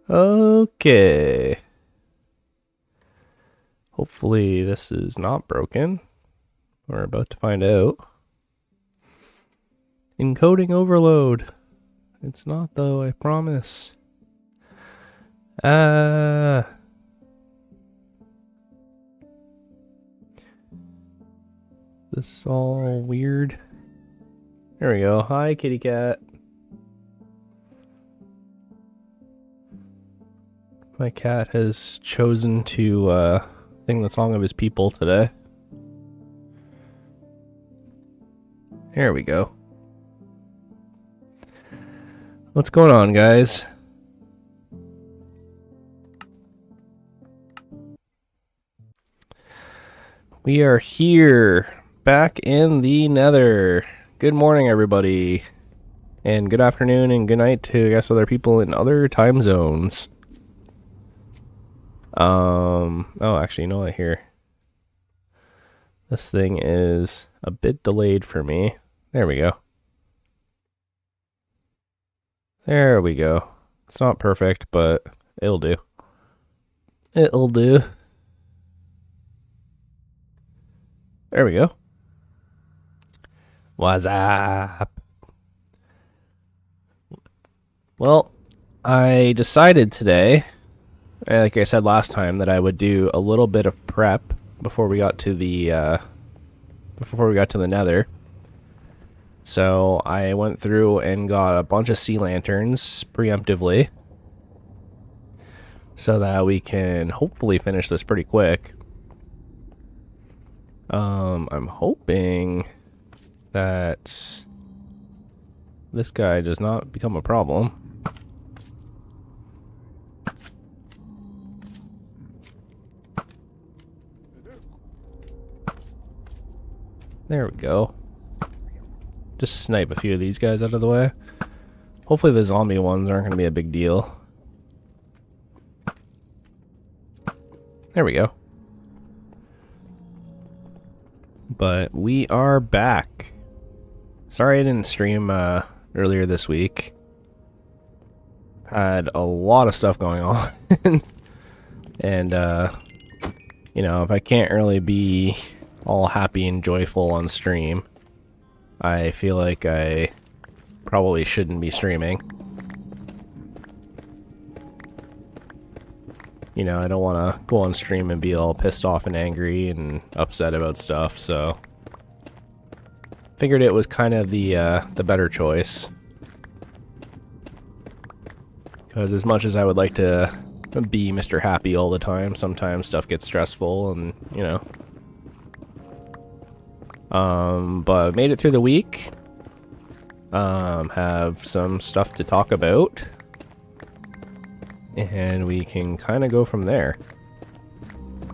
Okay. Hopefully this is not broken. We're about to find out. Encoding overload. It's not though, I promise. This is all weird. There we go. Hi, kitty cat. My cat has chosen to sing the song of his people today. There we go. What's going on, guys? We are here, back in the Nether. Good morning, everybody. And good afternoon and good night to, I guess, other people in other time zones. Oh, actually, you know what, here. This thing is a bit delayed for me. There we go. There we go. It's not perfect, but it'll do. It'll do. There we go. What's up? Well, I decided today, like I said last time, that I would do a little bit of prep before we got to the Nether. So I went through and got a bunch of sea lanterns preemptively, so that we can hopefully finish this pretty quick. I'm hoping that this guy does not become a problem. There we go. Just snipe a few of these guys out of the way. Hopefully the zombie ones aren't going to be a big deal. There we go. But we are back. Sorry I didn't stream earlier this week. Had a lot of stuff going on. And, you know, if I can't really be all happy and joyful on stream, I feel like I probably shouldn't be streaming. You know, I don't want to go on stream and be all pissed off and angry and upset about stuff, so figured it was kind of the better choice. Because as much as I would like to be Mr. Happy all the time, sometimes stuff gets stressful and, you know. But made it through the week. Have some stuff to talk about. And we can kind of go from there.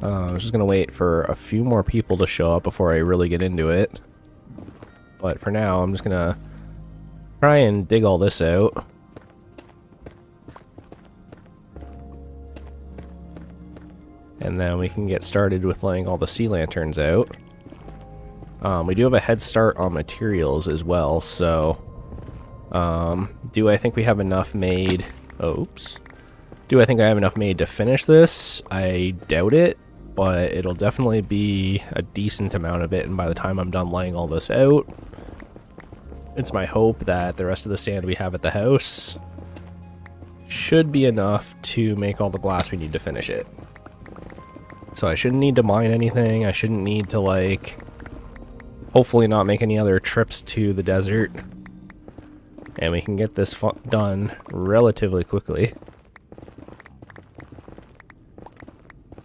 I'm just going to wait for a few more people to show up before I really get into it. But for now, I'm just going to try and dig all this out. And then we can get started with laying all the sea lanterns out. We do have a head start on materials as well, so do I think we have enough made? Oops. Do I think I have enough made to finish this? I doubt it, but it'll definitely be a decent amount of it, and by the time I'm done laying all this out, it's my hope that the rest of the sand we have at the house should be enough to make all the glass we need to finish it. So I shouldn't need to mine anything, I shouldn't need to, like, hopefully not make any other trips to the desert. And we can get this done relatively quickly.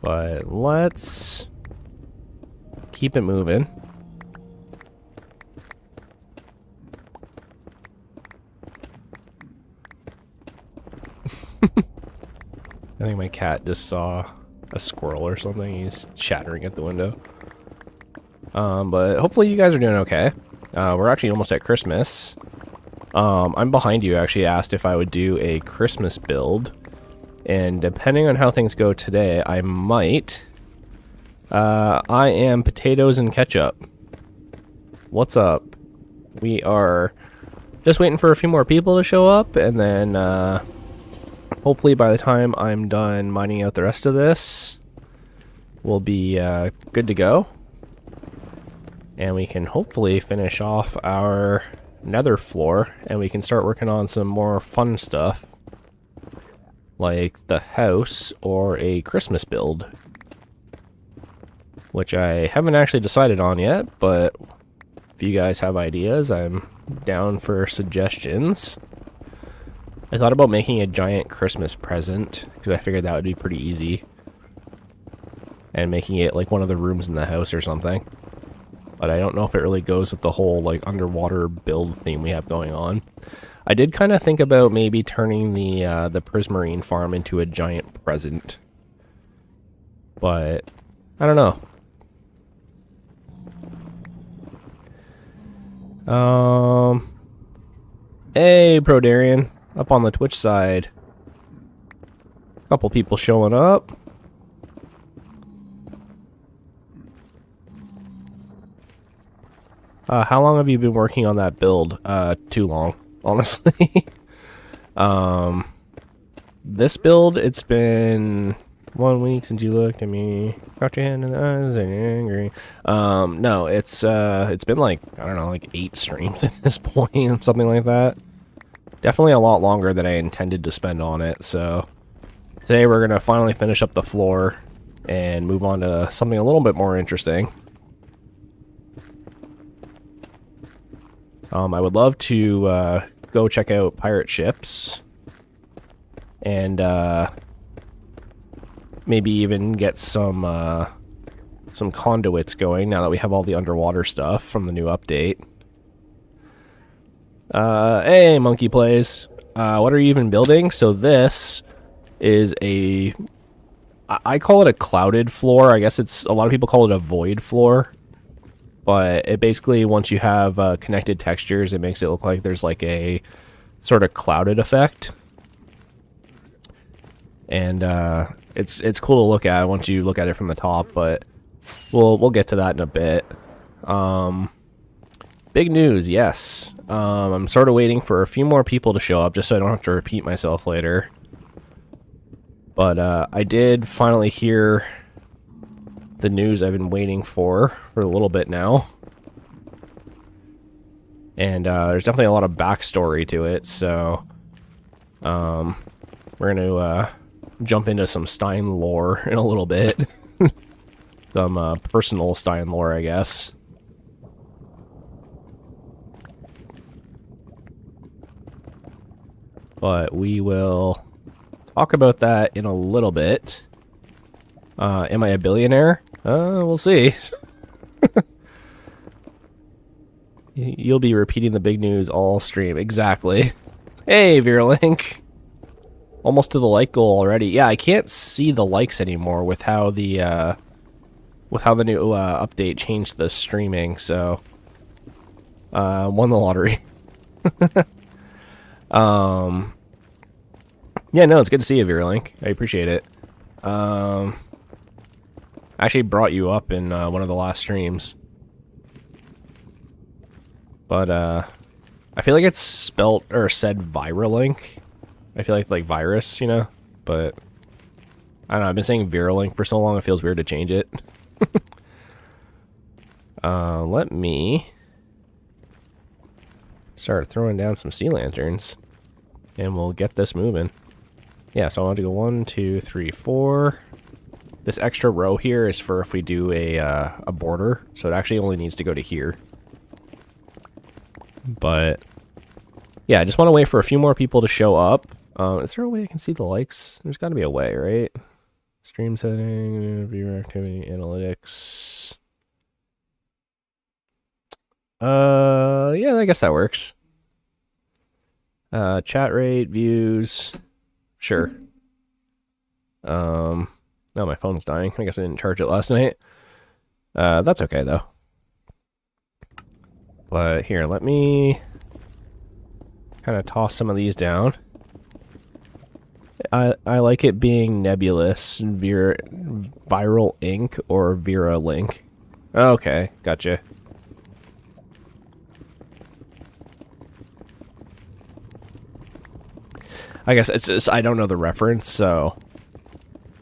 But let's keep it moving. I think my cat just saw a squirrel or something. He's chattering at the window. But hopefully you guys are doing okay. We're actually almost at Christmas. I'm behind you. Actually asked if I would do a Christmas build. And depending on how things go today, I might. I am potatoes and ketchup. What's up? We are just waiting for a few more people to show up, and then hopefully by the time I'm done mining out the rest of this, we'll be good to go. And we can hopefully finish off our nether floor, and we can start working on some more fun stuff. Like the house or a Christmas build. Which I haven't actually decided on yet, but if you guys have ideas, I'm down for suggestions. I thought about making a giant Christmas present, because I figured that would be pretty easy. And making it like one of the rooms in the house or something. But I don't know if it really goes with the whole like underwater build theme we have going on. I did kind of think about maybe turning the Prismarine farm into a giant present. But I don't know. Hey, Prodarian, up on the Twitch side. Couple people showing up. How long have you been working on that build? Too long, honestly. This build, it's been 1 week since you looked at me. Got your hand in the eyes and you're angry. No, it's been like, I don't know, like 8 streams at this point, something like that. Definitely a lot longer than I intended to spend on it, so today we're gonna finally finish up the floor and move on to something a little bit more interesting. I would love to go check out pirate ships and maybe even get some conduits going now that we have all the underwater stuff from the new update. Hey, Monkey Plays. What are you even building? So this is I call it a clouded floor. I guess a lot of people call it a void floor. but it basically, once you have connected textures, it makes it look like there's like a sort of clouded effect. And it's cool to look at once you look at it from the top, but we'll get to that in a bit. Big news, yes. I'm sort of waiting for a few more people to show up just so I don't have to repeat myself later. But I did finally hear the news I've been waiting for a little bit now. And there's definitely a lot of backstory to it, so we're going to jump into some Stein lore in a little bit. Some personal Stein lore, I guess. But we will talk about that in a little bit. Am I a billionaire? We'll see. You'll be repeating the big news all stream. Exactly. Hey, Virulink. Almost to the like goal already. Yeah, I can't see the likes anymore with how the new update changed the streaming, so won the lottery. Yeah, no, it's good to see you, Virulink. I appreciate it. I actually brought you up in one of the last streams. But I feel like it's spelt or said Virulink. I feel like virus, you know? But I don't know, I've been saying Virulink for so long it feels weird to change it. Let me start throwing down some sea lanterns and we'll get this moving. Yeah, so I want to go 1, 2, 3, 4. This extra row here is for if we do a border, so it actually only needs to go to here. But yeah, I just want to wait for a few more people to show up. Is there a way I can see the likes? There's got to be a way, right? Stream setting, viewer activity, analytics. Yeah, I guess that works. Chat rate, views. Sure. No, my phone's dying. I guess I didn't charge it last night. That's okay, though. But here, let me kind of toss some of these down. I like it being nebulous, viral ink or Vera link. Okay, gotcha. I guess it's just, I don't know the reference, so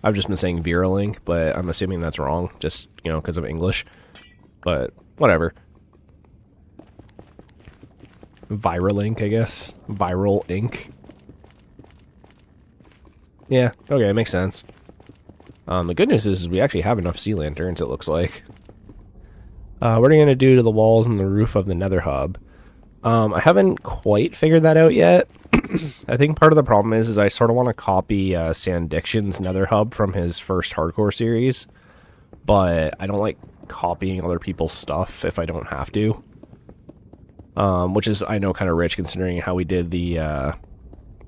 I've just been saying Virulink, but I'm assuming that's wrong, just, you know, because of English. But whatever. Virulink, I guess. Viral ink. Yeah, okay, it makes sense. The good news is we actually have enough sea lanterns, it looks like. What are you going to do to the walls and the roof of the Nether hub? I haven't quite figured that out yet. I think part of the problem is I sort of want to copy Sand Diction's Nether hub from his first hardcore series, but I don't like copying other people's stuff if I don't have to. Which is, I know, kind of rich considering how we did the,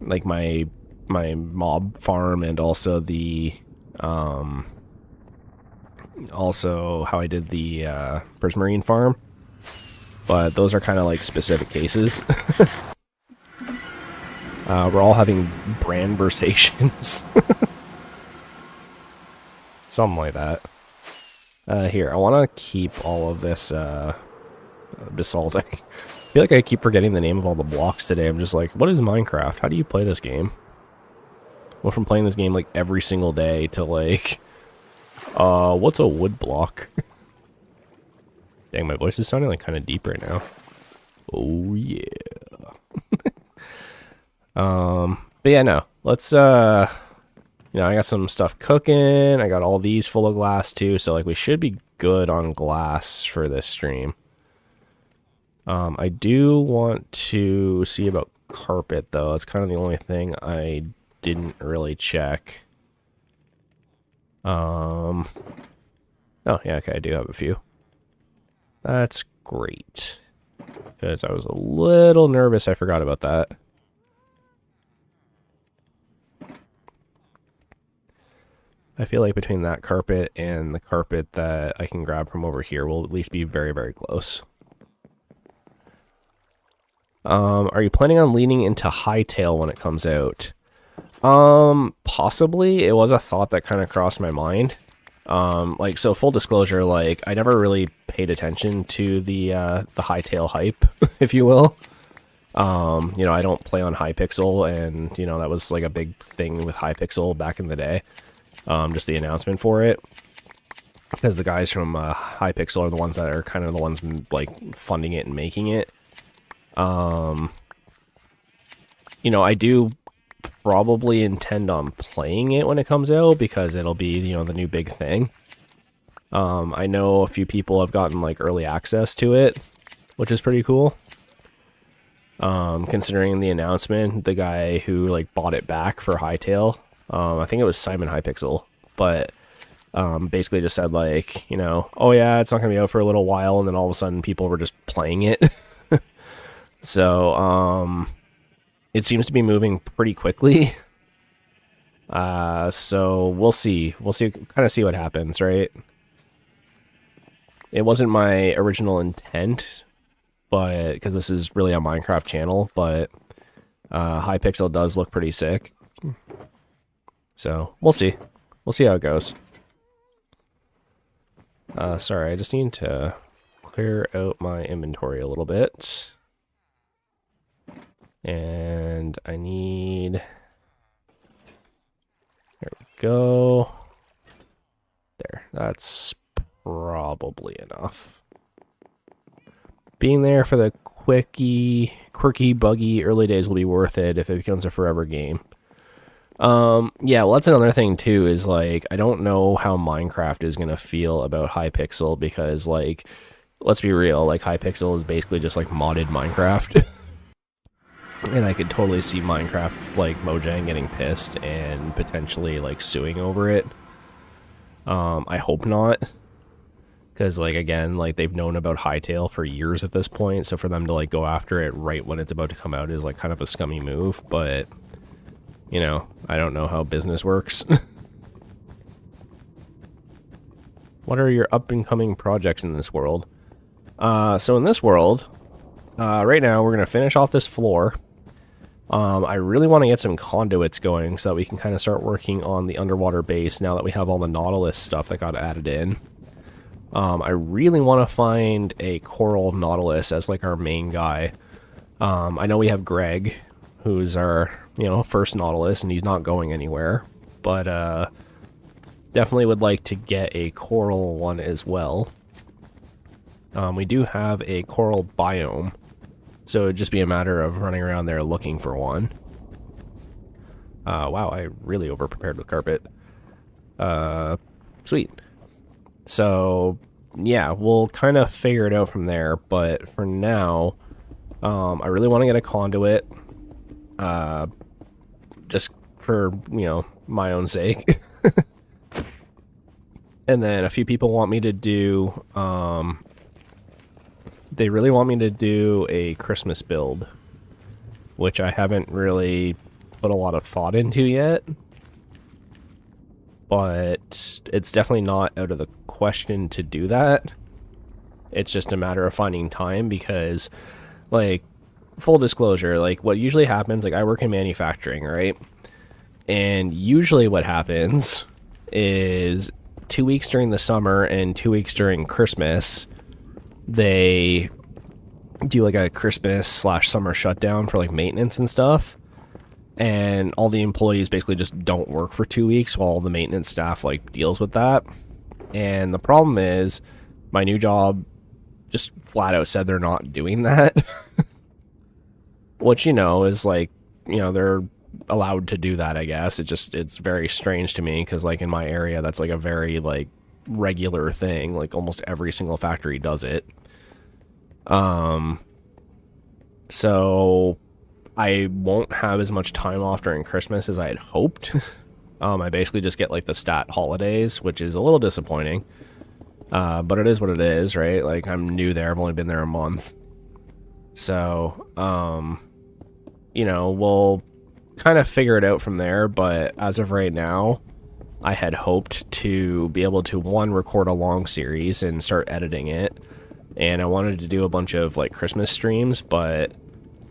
like my mob farm and also the, also how I did the, Prismarine farm. But those are kind of like specific cases. We're all having brand versations. Something like that. Here, I want to keep all of this, basalt. I feel like I keep forgetting the name of all the blocks today. I'm just like, what is Minecraft? How do you play this game? Well, from playing this game like every single day to like, what's a wood block? Dang, my voice is sounding like kind of deep right now. Oh yeah. But yeah, no. Let's you know, I got some stuff cooking. I got all these full of glass too, so like we should be good on glass for this stream. I do want to see about carpet though. It's kind of the only thing I didn't really check. Oh yeah, okay, I do have a few. That's great. Because I was a little nervous I forgot about that. I feel like between that carpet and the carpet that I can grab from over here, we'll at least be very, very close. Are you planning on leaning into hightail when it comes out? Possibly. It was a thought that kind of crossed my mind. Like, so full disclosure, like, I never really paid attention to the hightail hype, if you will. You know, I don't play on Hypixel, and, you know, that was like a big thing with Hypixel back in the day. Just the announcement for it. Because the guys from Hypixel are the ones that are kind of the ones, like, funding it and making it. You know, I do probably intend on playing it when it comes out, because it'll be, you know, the new big thing. I know a few people have gotten, like, early access to it, which is pretty cool. Considering the announcement, the guy who, like, bought it back for Hightail, I think it was Simon Hypixel, but basically just said, like, you know, oh yeah, it's not gonna be out for a little while, and then all of a sudden people were just playing it. So, it seems to be moving pretty quickly. So we'll see. We'll see, kind of see what happens, right? It wasn't my original intent, but because this is really a Minecraft channel, but Hypixel does look pretty sick. So we'll see. We'll see how it goes. Sorry, I just need to clear out my inventory a little bit. And I need... There we go. There, that's probably enough. Being there for the quirky, buggy early days will be worth it if it becomes a forever game. Yeah, well, that's another thing too, is like, I don't know how Minecraft is gonna feel about Hypixel, because, like, let's be real, like, Hypixel is basically just like modded Minecraft. And I could totally see Minecraft, like, Mojang getting pissed and potentially, like, suing over it. I hope not. Because, like, again, like, they've known about Hightail for years at this point, so for them to, like, go after it right when it's about to come out is, like, kind of a scummy move, but, you know, I don't know how business works. What are your up-and-coming projects in this world? So in this world, right now, we're going to finish off this floor. I really want to get some conduits going so that we can kind of start working on the underwater base now that we have all the Nautilus stuff that got added in. I really want to find a coral Nautilus as, like, our main guy. I know we have Greg, who's our, you know, first Nautilus, and he's not going anywhere. But, definitely would like to get a coral one as well. We do have a coral biome. So it'd just be a matter of running around there looking for one. Wow, I really over-prepared with carpet. Sweet. So, yeah, we'll kind of figure it out from there, but for now, I really want to get a conduit. Just for, you know, my own sake. And then a few people want me to do, they really want me to do a Christmas build, which I haven't really put a lot of thought into yet. But it's definitely not out of the question to do that. It's just a matter of finding time, because, like, full disclosure, like, what usually happens, like, I work in manufacturing, right? And usually what happens is 2 weeks during the summer and 2 weeks during Christmas, they do, like, a Christmas/summer shutdown for, like, maintenance and stuff. And all the employees basically just don't work for 2 weeks while the maintenance staff, like, deals with that. And the problem is, my new job just flat out said they're not doing that. Which, you know, is, like, you know, they're allowed to do that, I guess. It's very strange to me, because, like, in my area, that's, like, a very, like, regular thing. Like, almost every single factory does it. So I won't have as much time off during Christmas as I had hoped. I basically just get, like, the stat holidays, which is a little disappointing. But it is what it is, right? Like, I'm new there. I've only been there a month. So, you know, we'll kind of figure it out from there. But as of right now, I had hoped to be able to, one, record a long series and start editing it. And I wanted to do a bunch of, like, Christmas streams, but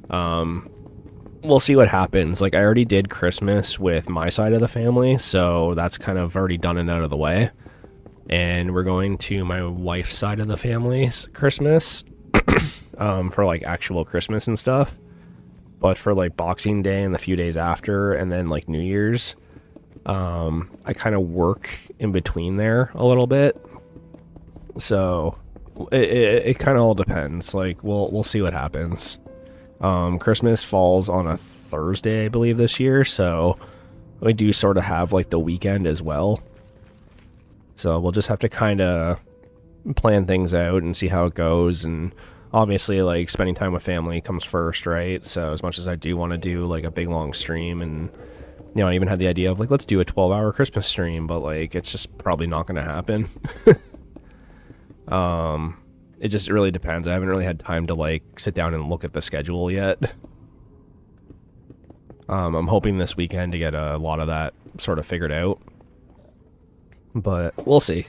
we'll see what happens. Like, I already did Christmas with my side of the family, so that's kind of already done and out of the way. And we're going to my wife's side of the family's Christmas for, like, actual Christmas and stuff. But for, like, Boxing Day and the few days after, and then, like, New Year's, I kind of work in between there a little bit. So it kind of all depends. Like, we'll see what happens. Christmas falls on a Thursday, I believe, this year, so we do sort of have, like, the weekend as well. So we'll just have to kind of plan things out and see how it goes, and obviously, like, spending time with family comes first, right? So as much as I do want to do, like, a big, long stream, and, you know, I even had the idea of, like, let's do a 12-hour Christmas stream, but, like, it's just probably not going to happen. It just really depends. I haven't really had time to, like, sit down and look at the schedule yet. I'm hoping this weekend to get a lot of that sort of figured out. But we'll see.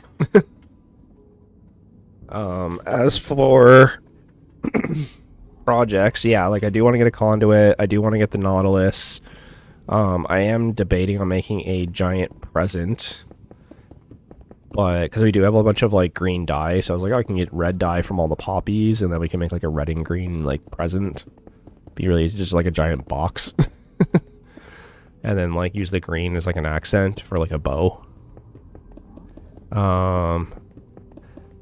As for projects, yeah, like, I do want to get a conduit. I do want to get the Nautilus. I am debating on making a giant present. But, because we do have a bunch of, like, green dye, so I was like, oh, I can get red dye from all the poppies, and then we can make, like, a red and green, like, present. Be really easy, just, like, a giant box. And then, like, use the green as, like, an accent for, like, a bow.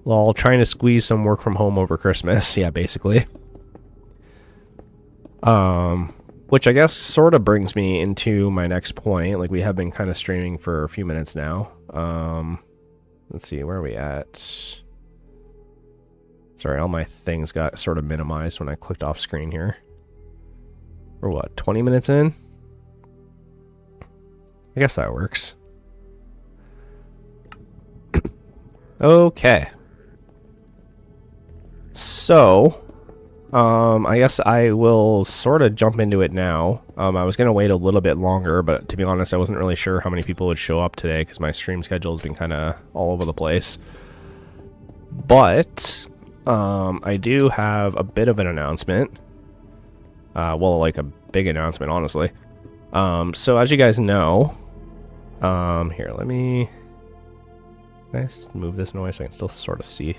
Well, trying to squeeze some work from home over Christmas, yeah, basically. Which I guess sort of brings me into my next point. Like, we have been kind of streaming for a few minutes now. Let's see, where are we at? Sorry, all my things got sort of minimized when I clicked off screen here. We're what, 20 minutes in? I guess that works. Okay. So, I guess I will sort of jump into it now. I was going to wait a little bit longer, but to be honest, I wasn't really sure how many people would show up today because my stream schedule has been kind of all over the place. But, I do have a bit of an announcement. Well, like a big announcement, honestly. So as you guys know, here, let me... Nice. Move this noise so I can still sort of see.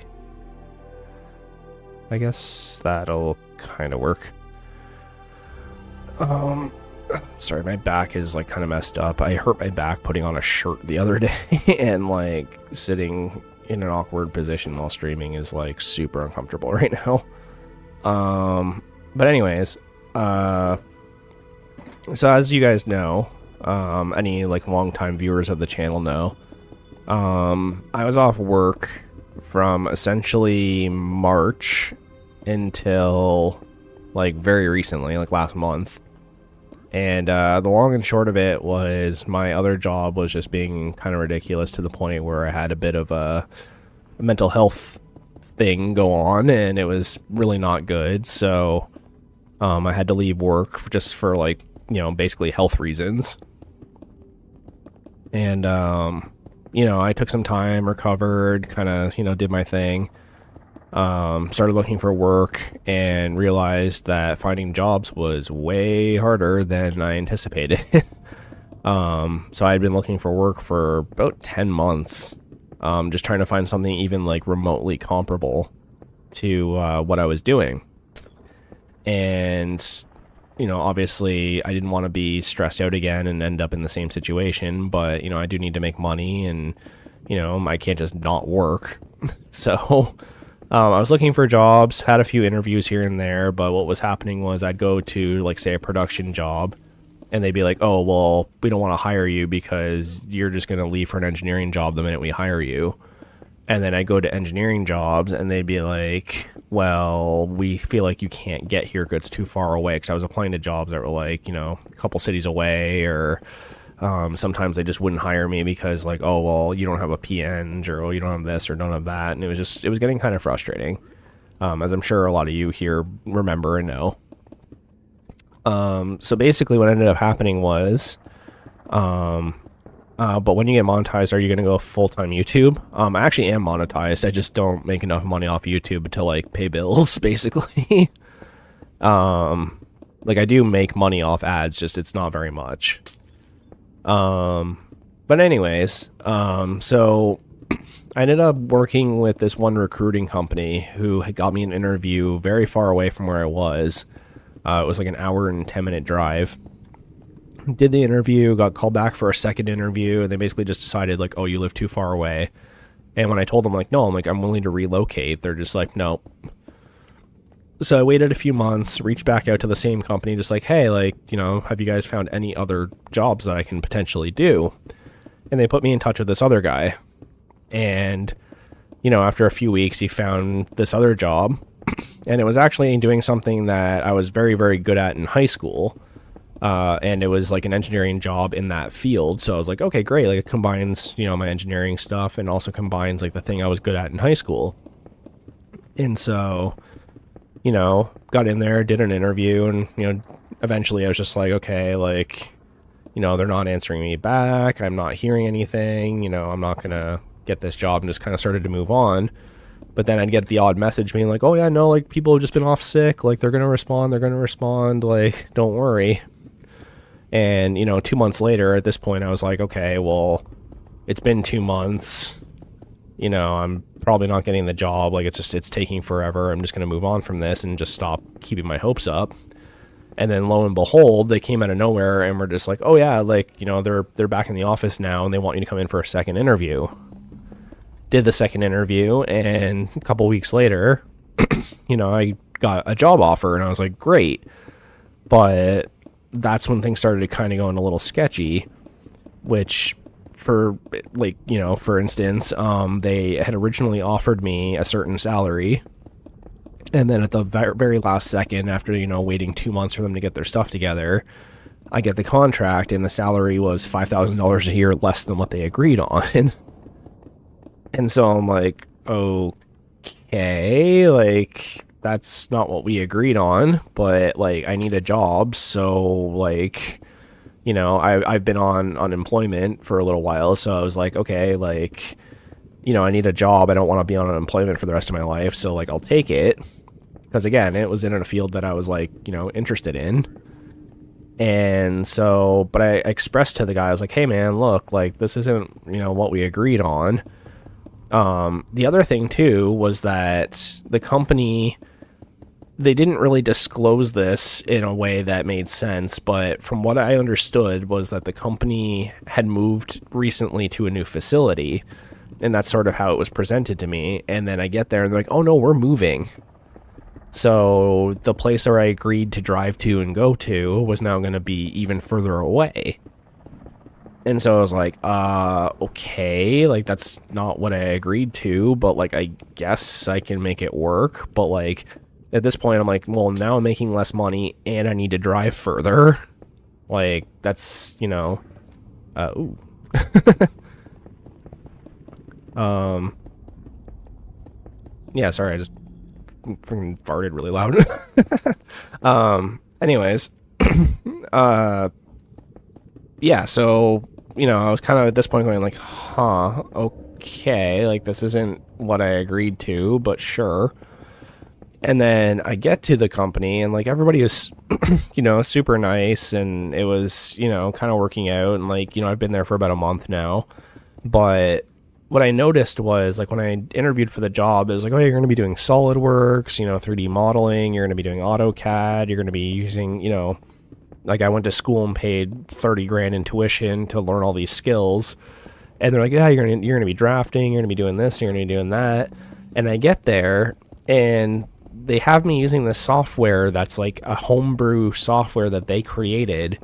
I guess that'll kind of work. Sorry, my back is, like, kind of messed up. I hurt my back putting on a shirt the other day, and, like, sitting in an awkward position while streaming is, like, super uncomfortable right now. But anyways, so as you guys know, any, like, longtime viewers of the channel know, I was off work from essentially March until, like, very recently, like last month. And the long and short of it was my other job was just being kind of ridiculous to the point where I had a bit of a mental health thing go on, and it was really not good. So I had to leave work just for, like, you know, basically health reasons. And you know, I took some time, recovered, kind of, you know, did my thing. Started looking for work and realized that finding jobs was way harder than I anticipated. So I had been looking for work for about 10 months, just trying to find something even, like, remotely comparable to what I was doing. And, you know, obviously I didn't want to be stressed out again and end up in the same situation, but, you know, I do need to make money, and, you know, I can't just not work. So I was looking for jobs, had a few interviews here and there, but what was happening was I'd go to, like, say, a production job, and they'd be like, oh, well, we don't want to hire you because you're just going to leave for an engineering job the minute we hire you. And then I go to engineering jobs, and they'd be like, well, we feel like you can't get here because it's too far away. Because I was applying to jobs that were, like, you know, a couple cities away, or sometimes they just wouldn't hire me because, like, oh, well, you don't have a PN, or, oh, you don't have this or don't have that. And it was getting kind of frustrating, as I'm sure a lot of you here remember and know. So basically what ended up happening was But when you get monetized, are you going to go full-time YouTube? I actually am monetized. I just don't make enough money off YouTube to like pay bills, basically. Like I do make money off ads, just it's not very much. But anyways, so I ended up working with this one recruiting company who had got me an interview very far away from where I was. It was like an hour and 10-minute drive. Did the interview, got called back for a second interview, and they basically just decided like, oh, you live too far away. And when I told them like, no, I'm willing to relocate, they're just like, no. So I waited a few months, reached back out to the same company, just like, hey, like, you know, have you guys found any other jobs that I can potentially do? And they put me in touch with this other guy. And, you know, after a few weeks, he found this other job. And it was actually doing something that I was very, very good at in high school. And it was like an engineering job in that field. So I was like, okay, great. Like it combines, you know, my engineering stuff and also combines like the thing I was good at in high school. And so, you know, got in there, did an interview, and, you know, eventually I was just like, okay, like, you know, they're not answering me back. I'm not hearing anything, you know, I'm not going to get this job, and just kind of started to move on. But then I'd get the odd message being like, oh yeah, no, like people have just been off sick. Like they're going to respond. Like, don't worry. And, you know, 2 months later at this point, I was like, okay, well, it's been 2 months. You know, I'm probably not getting the job. Like it's taking forever. I'm just going to move on from this and just stop keeping my hopes up. And then lo and behold, they came out of nowhere and were just like, oh yeah, like, you know, they're back in the office now and they want you to come in for a second interview. Did the second interview, and a couple weeks later, you know, I got a job offer, and I was like, great. But that's when things started to kind of going a little sketchy, which for, like, you know, for instance, they had originally offered me a certain salary, and then at the very last second, after, you know, waiting 2 months for them to get their stuff together, I get the contract, and the salary was $5,000 a year less than what they agreed on. And so I'm like, okay, like, that's not what we agreed on, but, like, I need a job, so, like, you know, I've been on unemployment for a little while, so I was like, okay, like, you know, I need a job, I don't want to be on unemployment for the rest of my life, so, like, I'll take it, because, again, it was in a field that I was, like, you know, interested in. And so, but I expressed to the guy, I was like, hey, man, look, like, this isn't, you know, what we agreed on. The other thing, too, was that the company, they didn't really disclose this in a way that made sense, but from what I understood was that the company had moved recently to a new facility, and that's sort of how it was presented to me. And then I get there, and they're like, oh, no, we're moving. So the place where I agreed to drive to and go to was now going to be even further away. And so I was like, okay, like, that's not what I agreed to, but, like, I guess I can make it work. But, like, at this point, I'm like, well, now I'm making less money, and I need to drive further. Like, that's, you know, ooh. Yeah, sorry, I just freaking farted really loud. Anyways, yeah, so, you know, I was kind of at this point going like, huh, okay, like, this isn't what I agreed to, but sure. And then I get to the company, and, like, everybody is, you know, super nice, and it was, you know, kind of working out, and, like, you know, I've been there for about a month now. But what I noticed was, like, when I interviewed for the job, it was like, oh, you're going to be doing SolidWorks, you know, 3D modeling, you're going to be doing AutoCAD, you're going to be using, you know, like, I went to school and paid 30 grand in tuition to learn all these skills. And they're like, yeah, you're going to be drafting, you're going to be doing this, you're going to be doing that. And I get there, and they have me using this software that's like a homebrew software that they created,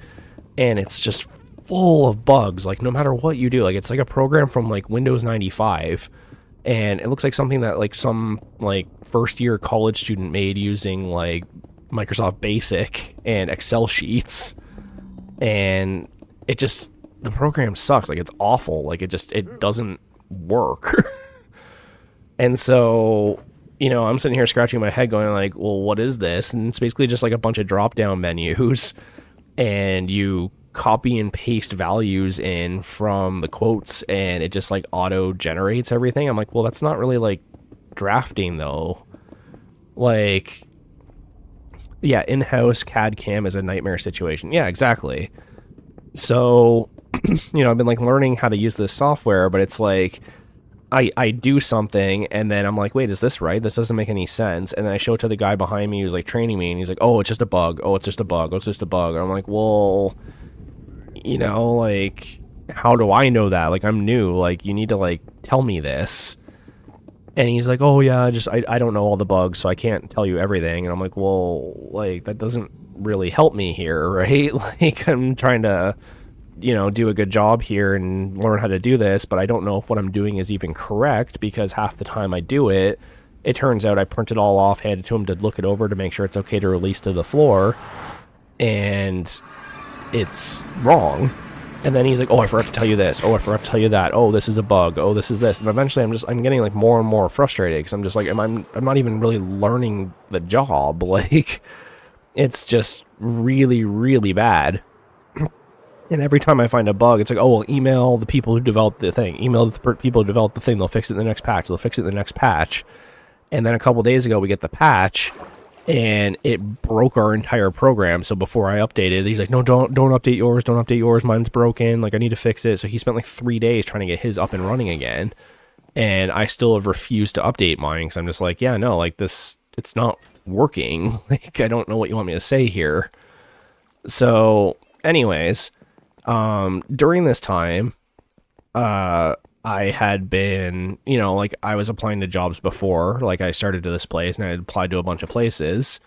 and it's just full of bugs. Like, no matter what you do, like, it's like a program from, like, Windows 95, and it looks like something that, like, some, like, first year college student made using, like, Microsoft Basic and Excel sheets. And it just, the program sucks. Like, it's awful. Like, it doesn't work. And so, you know, I'm sitting here scratching my head going like, well, what is this? And it's basically just like a bunch of drop down menus, and you copy and paste values in from the quotes and it just like auto generates everything. I'm like, well, that's not really like drafting though. Like, yeah, in-house CAD CAM is a nightmare situation. Yeah, exactly. So, you know, I've been like learning how to use this software, but it's like I do something and then I'm like, wait, is this right? This doesn't make any sense. And then I show it to the guy behind me who's like training me and he's like, oh, it's just a bug. Oh, it's just a bug. Oh, it's just a bug. And I'm like, well, you know, like, how do I know that? Like, I'm new. Like, you need to like tell me this. And he's like, oh yeah, just I don't know all the bugs, so I can't tell you everything. And I'm like, well, like, that doesn't really help me here, right? Like, I'm trying to, you know, do a good job here and learn how to do this, but I don't know if what I'm doing is even correct, because half the time I do it, it turns out I print it all off, hand it to him to look it over to make sure it's okay to release to the floor, and it's wrong. And then he's like, oh, I forgot to tell you this. Oh, I forgot to tell you that. Oh, this is a bug. Oh, this is this. And eventually I'm getting like more and more frustrated because I'm just like, I'm not even really learning the job. Like, it's just really, really bad. And every time I find a bug, it's like, oh, well, email the people who developed the thing. Email the people who developed the thing. They'll fix it in the next patch. They'll fix it in the next patch. And then a couple days ago, we get the patch, and it broke our entire program. So before I updated, he's like, no, don't update yours. Don't update yours. Mine's broken. Like, I need to fix it. So he spent like 3 days trying to get his up and running again. And I still have refused to update mine because I'm just like, yeah, no, like this, it's not working. Like, I don't know what you want me to say here. So anyways, during this time, I had been, you know, like, I was applying to jobs before, like, I started to this place and I had applied to a bunch of places,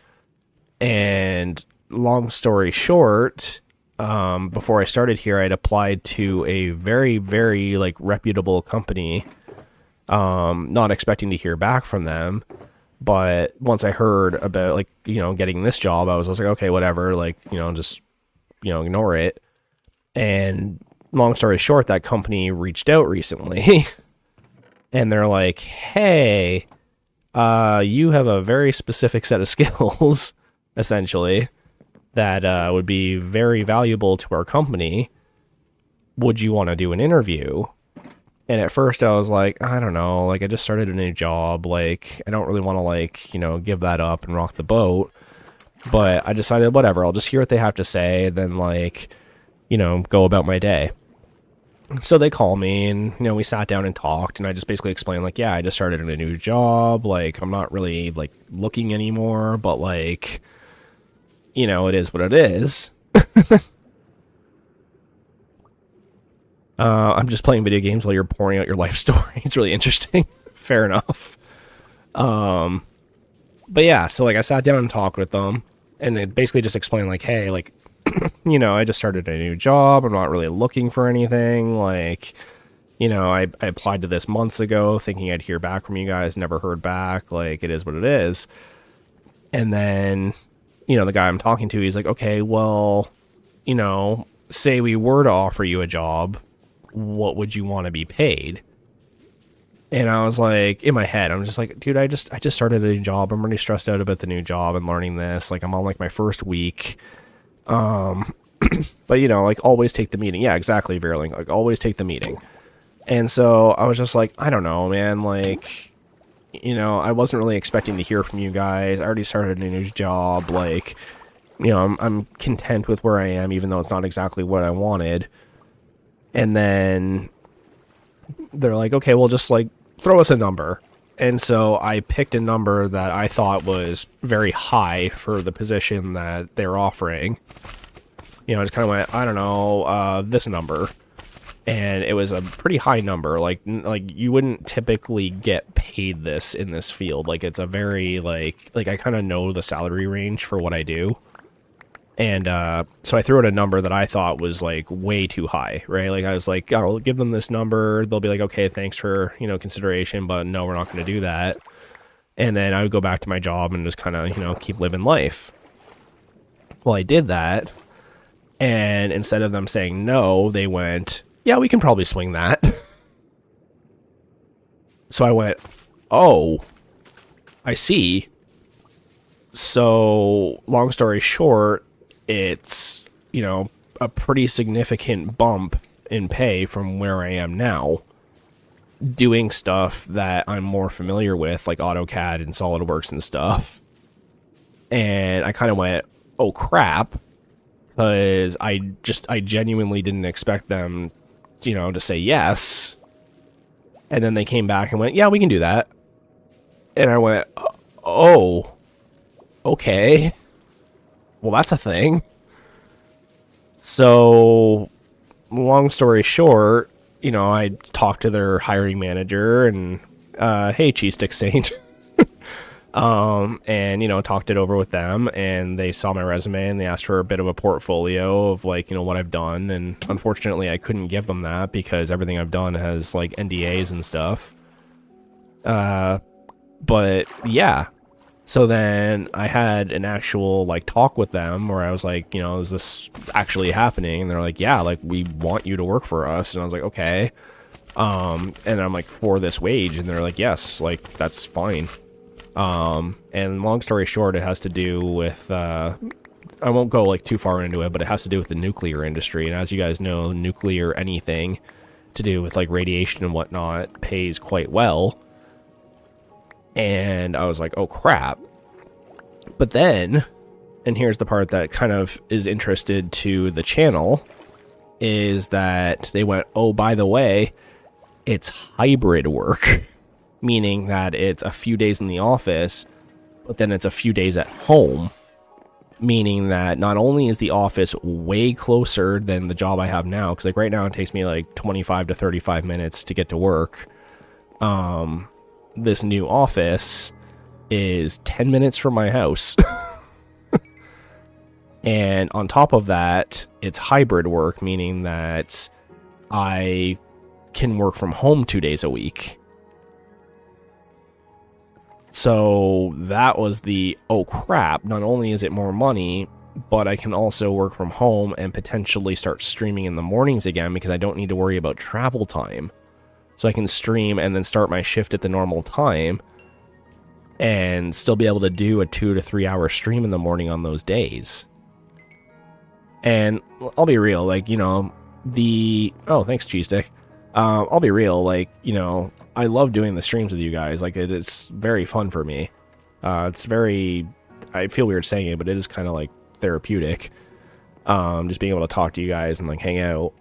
and long story short, before I started here, I'd applied to a very, very, like, reputable company, not expecting to hear back from them, but once I heard about, like, you know, getting this job, I was like, okay, whatever, like, you know, just, you know, ignore it. And long story short, that company reached out recently and they're like, hey, you have a very specific set of skills, essentially, that would be very valuable to our company. Would you want to do an interview? And at first I was like, I don't know, like, I just started a new job, like, I don't really want to, like, you know, give that up and rock the boat. But I decided, whatever, I'll just hear what they have to say, then, like, you know, go about my day. So they call me and, you know, we sat down and talked, and I just basically explained, like, yeah, I just started a new job, like, I'm not really, like, looking anymore, but, like, you know, it is what it is. I'm just playing video games while you're pouring out your life story. It's really interesting. Fair enough. But yeah, so, like, I sat down and talked with them, and it basically just explained, like, hey, like, you know, I just started a new job. I'm not really looking for anything. Like, you know, I applied to this months ago thinking I'd hear back from you guys. Never heard back. Like, it is what it is. And then, you know, the guy I'm talking to, he's like, okay, well, you know, say we were to offer you a job, what would you want to be paid? And I was like, in my head, I'm just like, dude, I just started a new job. I'm really stressed out about the new job and learning this. Like, I'm on, like, my first week. But, you know, like, always take the meeting. Yeah, exactly, Verling. Like, always take the meeting. And so I was just like, I don't know, man. Like, you know, I wasn't really expecting to hear from you guys. I already started a new job. Like, you know, I'm content with where I am, even though it's not exactly what I wanted. And then they're like, okay, well, just, like, throw us a number. And so I picked a number that I thought was very high for the position that they're offering. You know, I just kind of went, I don't know, this number. And it was a pretty high number. Like you wouldn't typically get paid this in this field. Like, it's a very, like I kind of know the salary range for what I do. And so I threw out a number that I thought was, like, way too high, right? Like, I was like, I'll give them this number. They'll be like, okay, thanks for, you know, consideration, but no, we're not going to do that. And then I would go back to my job and just kind of, you know, keep living life. Well, I did that. And instead of them saying no, they went, yeah, we can probably swing that. So I went, oh, I see. So long story short, it's, you know, a pretty significant bump in pay from where I am now, doing stuff that I'm more familiar with, like AutoCAD and SolidWorks and stuff. And I kind of went, oh crap, because I genuinely didn't expect them, to say yes. And then they came back and went, yeah, we can do that. And I went, oh, okay. Well, that's a thing. So, long story short, I talked to their hiring manager and, hey, Cheese Stick Saint. And, talked it over with them, and they saw my resume and they asked for a bit of a portfolio of what I've done. And unfortunately I couldn't give them that because everything I've done has like NDAs and stuff. But yeah. So then I had an actual talk with them where I was like, is this actually happening? And they're like, yeah, we want you to work for us. And I was like, okay. And I'm like, for this wage? And they're like, yes, that's fine. And long story short, it has to do with, I won't go too far into it, but it has to do with the nuclear industry. And as you guys know, nuclear anything to do with radiation and whatnot pays quite well. And I was like, oh crap. But then, and here's the part that kind of is interested to the channel, is that they went, oh, by the way, it's hybrid work. Meaning that it's a few days in the office, but then it's a few days at home. Meaning that not only is the office way closer than the job I have now, because right now it takes me 25 to 35 minutes to get to work. This new office is 10 minutes from my house. And on top of that, it's hybrid work, meaning that I can work from home 2 days a week. So that was the, oh crap, not only is it more money, but I can also work from home and potentially start streaming in the mornings again because I don't need to worry about travel time. So I can stream and then start my shift at the normal time and still be able to do a 2 to 3 hour stream in the morning on those days. And I'll be real, oh, thanks, Cheese Stick. I'll be real, I love doing the streams with you guys. It's very fun for me. It's very, I feel weird saying it, but it is kind of therapeutic. Just being able to talk to you guys and hang out.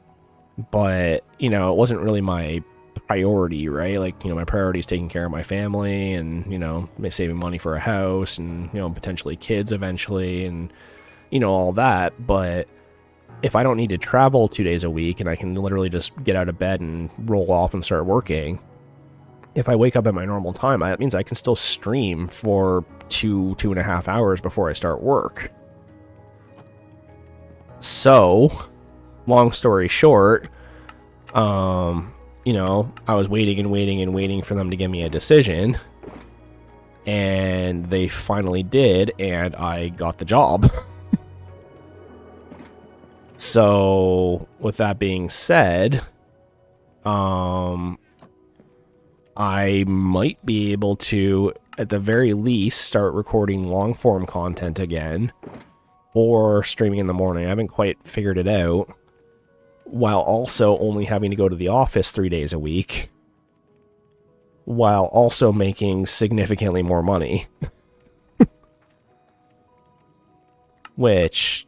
But, it wasn't really my priority, right? My priority is taking care of my family and, saving money for a house and, potentially kids eventually and, all that. But if I don't need to travel 2 days a week and I can literally just get out of bed and roll off and start working, if I wake up at my normal time, that means I can still stream for 2.5 hours before I start work. So, long story short, I was waiting and waiting and waiting for them to give me a decision. And they finally did, and I got the job. So, with that being said, I might be able to, at the very least, start recording long-form content again, or streaming in the morning. I haven't quite figured it out, while also only having to go to the office 3 days a week, while also making significantly more money. Which,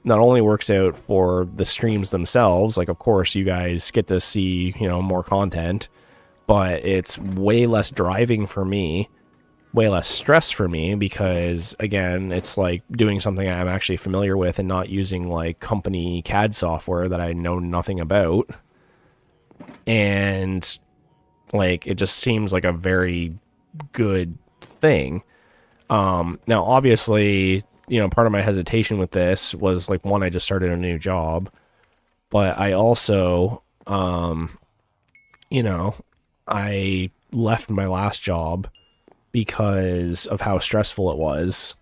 not only works out for the streams themselves, of course, you guys get to see, more content, but it's way less driving for me, way less stress for me, because, again, it's doing something I'm actually familiar with and not using, company CAD software that I know nothing about. And, it just seems like a very good thing. Now, obviously, part of my hesitation with this was, one, I just started a new job, but I also, I left my last job because of how stressful it was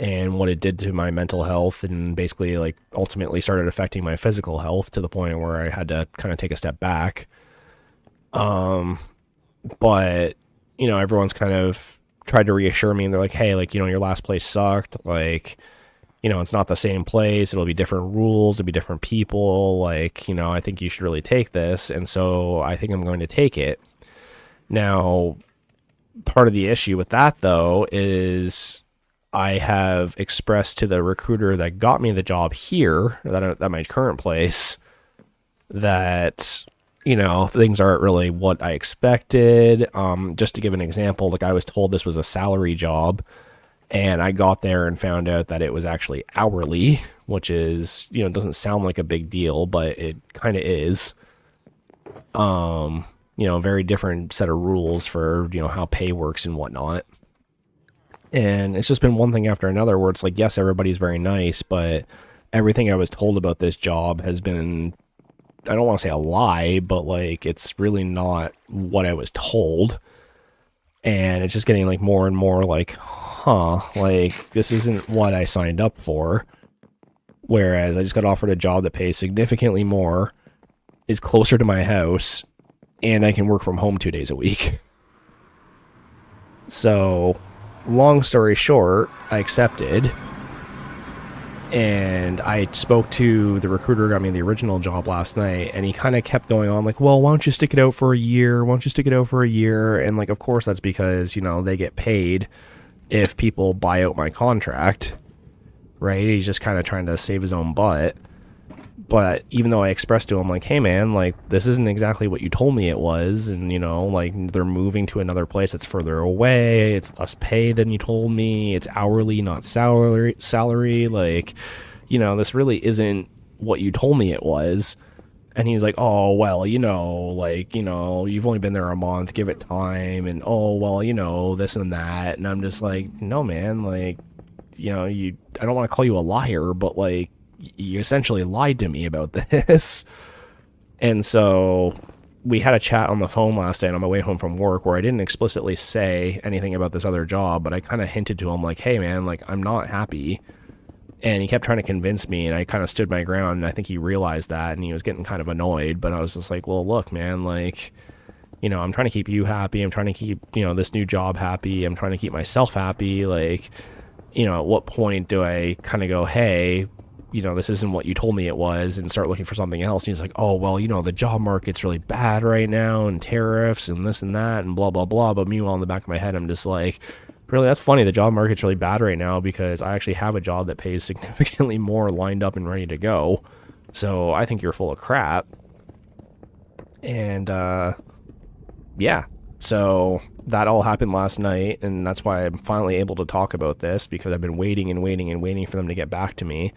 and what it did to my mental health, and basically ultimately started affecting my physical health to the point where I had to kind of take a step back. But everyone's kind of tried to reassure me, and they're like, hey, your last place sucked, you know, it's not the same place. It'll be different rules. It'll be different people. Like, you know, I think you should really take this. And so I think I'm going to take it. Now, part of the issue with that, though, is I have expressed to the recruiter that got me the job here, at my current place, that, you know, things aren't really what I expected. Just to give an example, like I was told this was a salary job, and I got there and found out that it was actually hourly, which is, you know, doesn't sound like a big deal, but it kind of is. You know, very different set of rules for, you know, how pay works and whatnot. And it's just been one thing after another where it's like, yes, everybody's very nice, but everything I was told about this job has been, I don't want to say a lie, but like, it's really not what I was told. And it's just getting like more and more like, like this isn't what I signed up for. Whereas I just got offered a job that pays significantly more, is closer to my house, and I can work from home 2 days a week. So, long story short, I accepted. And I spoke to the recruiter who got me the original job last night, and he kind of kept going on like, well, why don't you stick it out for a year? Why don't you stick it out for a year? And like, of course, that's because, you know, they get paid if people buy out my contract, right? He's just kind of trying to save his own butt. But even though I expressed to him like, hey man, like this isn't exactly what you told me it was, and you know, like they're moving to another place that's further away, it's less pay than you told me, it's hourly, not salary, like, you know, this really isn't what you told me it was. And he's like, oh, well, you know, like, you know, you've only been there a month, give it time, and oh, well, you know, this and that. And I'm just like, no, man, like, you know, I don't want to call you a liar, but like, you essentially lied to me about this. And so we had a chat on the phone last night on my way home from work where I didn't explicitly say anything about this other job, but I kind of hinted to him like, hey man, like I'm not happy. And he kept trying to convince me, and I kind of stood my ground, and I think he realized that, and he was getting kind of annoyed. But I was just like, well, look, man, like, you know, I'm trying to keep you happy. I'm trying to keep, you know, this new job happy. I'm trying to keep myself happy. Like, you know, at what point do I kind of go, hey, you know, this isn't what you told me it was, and start looking for something else? And he's like, oh, well, you know, the job market's really bad right now, and tariffs and this and that and blah, blah, blah. But meanwhile, in the back of my head, I'm just like, really, that's funny. The job market's really bad right now because I actually have a job that pays significantly more lined up and ready to go. So I think you're full of crap. And, yeah. So that all happened last night, and that's why I'm finally able to talk about this, because I've been waiting and waiting and waiting for them to get back to me.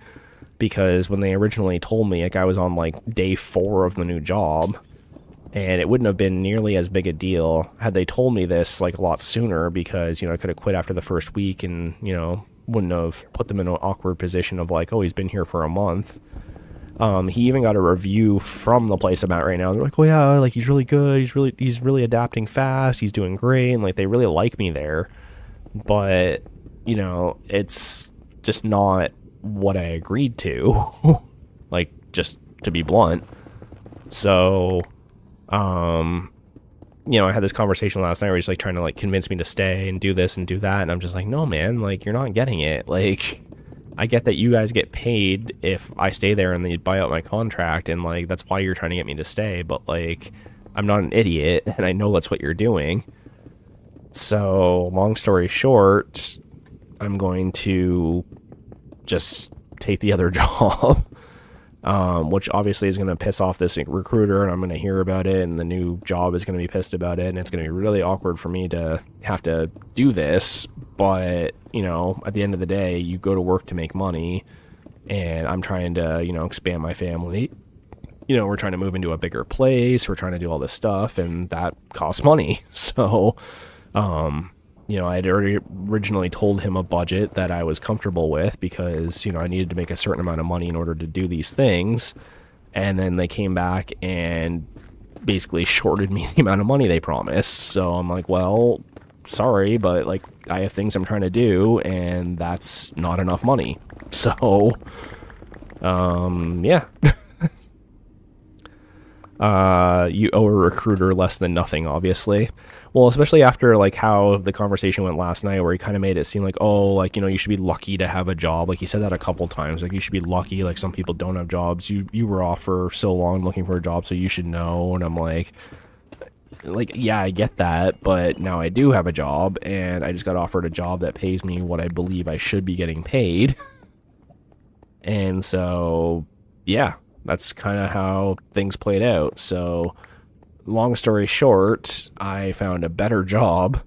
Because when they originally told me, like, I was on like day 4 of the new job, and it wouldn't have been nearly as big a deal had they told me this like a lot sooner, because, you know, I could have quit after the first week and, you know, wouldn't have put them in an awkward position of like, oh, he's been here for a month. He even got a review from the place I'm at right now. They're like, oh yeah, like he's really good. He's really adapting fast. He's doing great. And like, they really like me there, but you know, it's just not what I agreed to, like, just to be blunt. So, you know, I had this conversation last night where he's like trying to like convince me to stay and do this and do that. And I'm just like, no, man, like, you're not getting it. Like, I get that you guys get paid if I stay there and they buy out my contract, and like, that's why you're trying to get me to stay. But like, I'm not an idiot, and I know that's what you're doing. So long story short, I'm going to just take the other job, which obviously is going to piss off this recruiter, and I'm going to hear about it, and the new job is going to be pissed about it, and it's going to be really awkward for me to have to do this. But, you know, at the end of the day, you go to work to make money, and I'm trying to, you know, expand my family. You know, we're trying to move into a bigger place, we're trying to do all this stuff, and that costs money. So, you know, I had already originally told him a budget that I was comfortable with, because, you know, I needed to make a certain amount of money in order to do these things. And then they came back and basically shorted me the amount of money they promised. So I'm like, well, sorry, but like, I have things I'm trying to do, and that's not enough money. So, yeah. you owe a recruiter less than nothing, obviously. Well, especially after like how the conversation went last night, where he kind of made it seem like, oh, like, you know, you should be lucky to have a job. Like he said that a couple times, like you should be lucky. Like some people don't have jobs. You were off for so long looking for a job, so you should know. And I'm like, yeah, I get that, but now I do have a job, and I just got offered a job that pays me what I believe I should be getting paid. And so, yeah, that's kind of how things played out. So, long story short, I found a better job,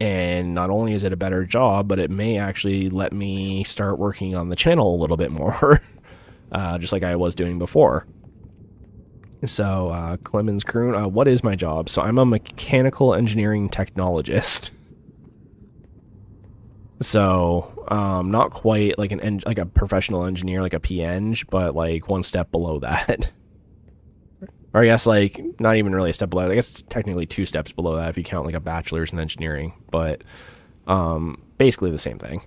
and not only is it a better job, but it may actually let me start working on the channel a little bit more, just like I was doing before. So, Clemens Kroon, what is my job? So, I'm a mechanical engineering technologist. So, not quite like like a professional engineer, like a PEng, but like one step below that. Or I guess like not even really a step below. I guess it's technically 2 steps below that if you count like a bachelor's in engineering, but basically the same thing.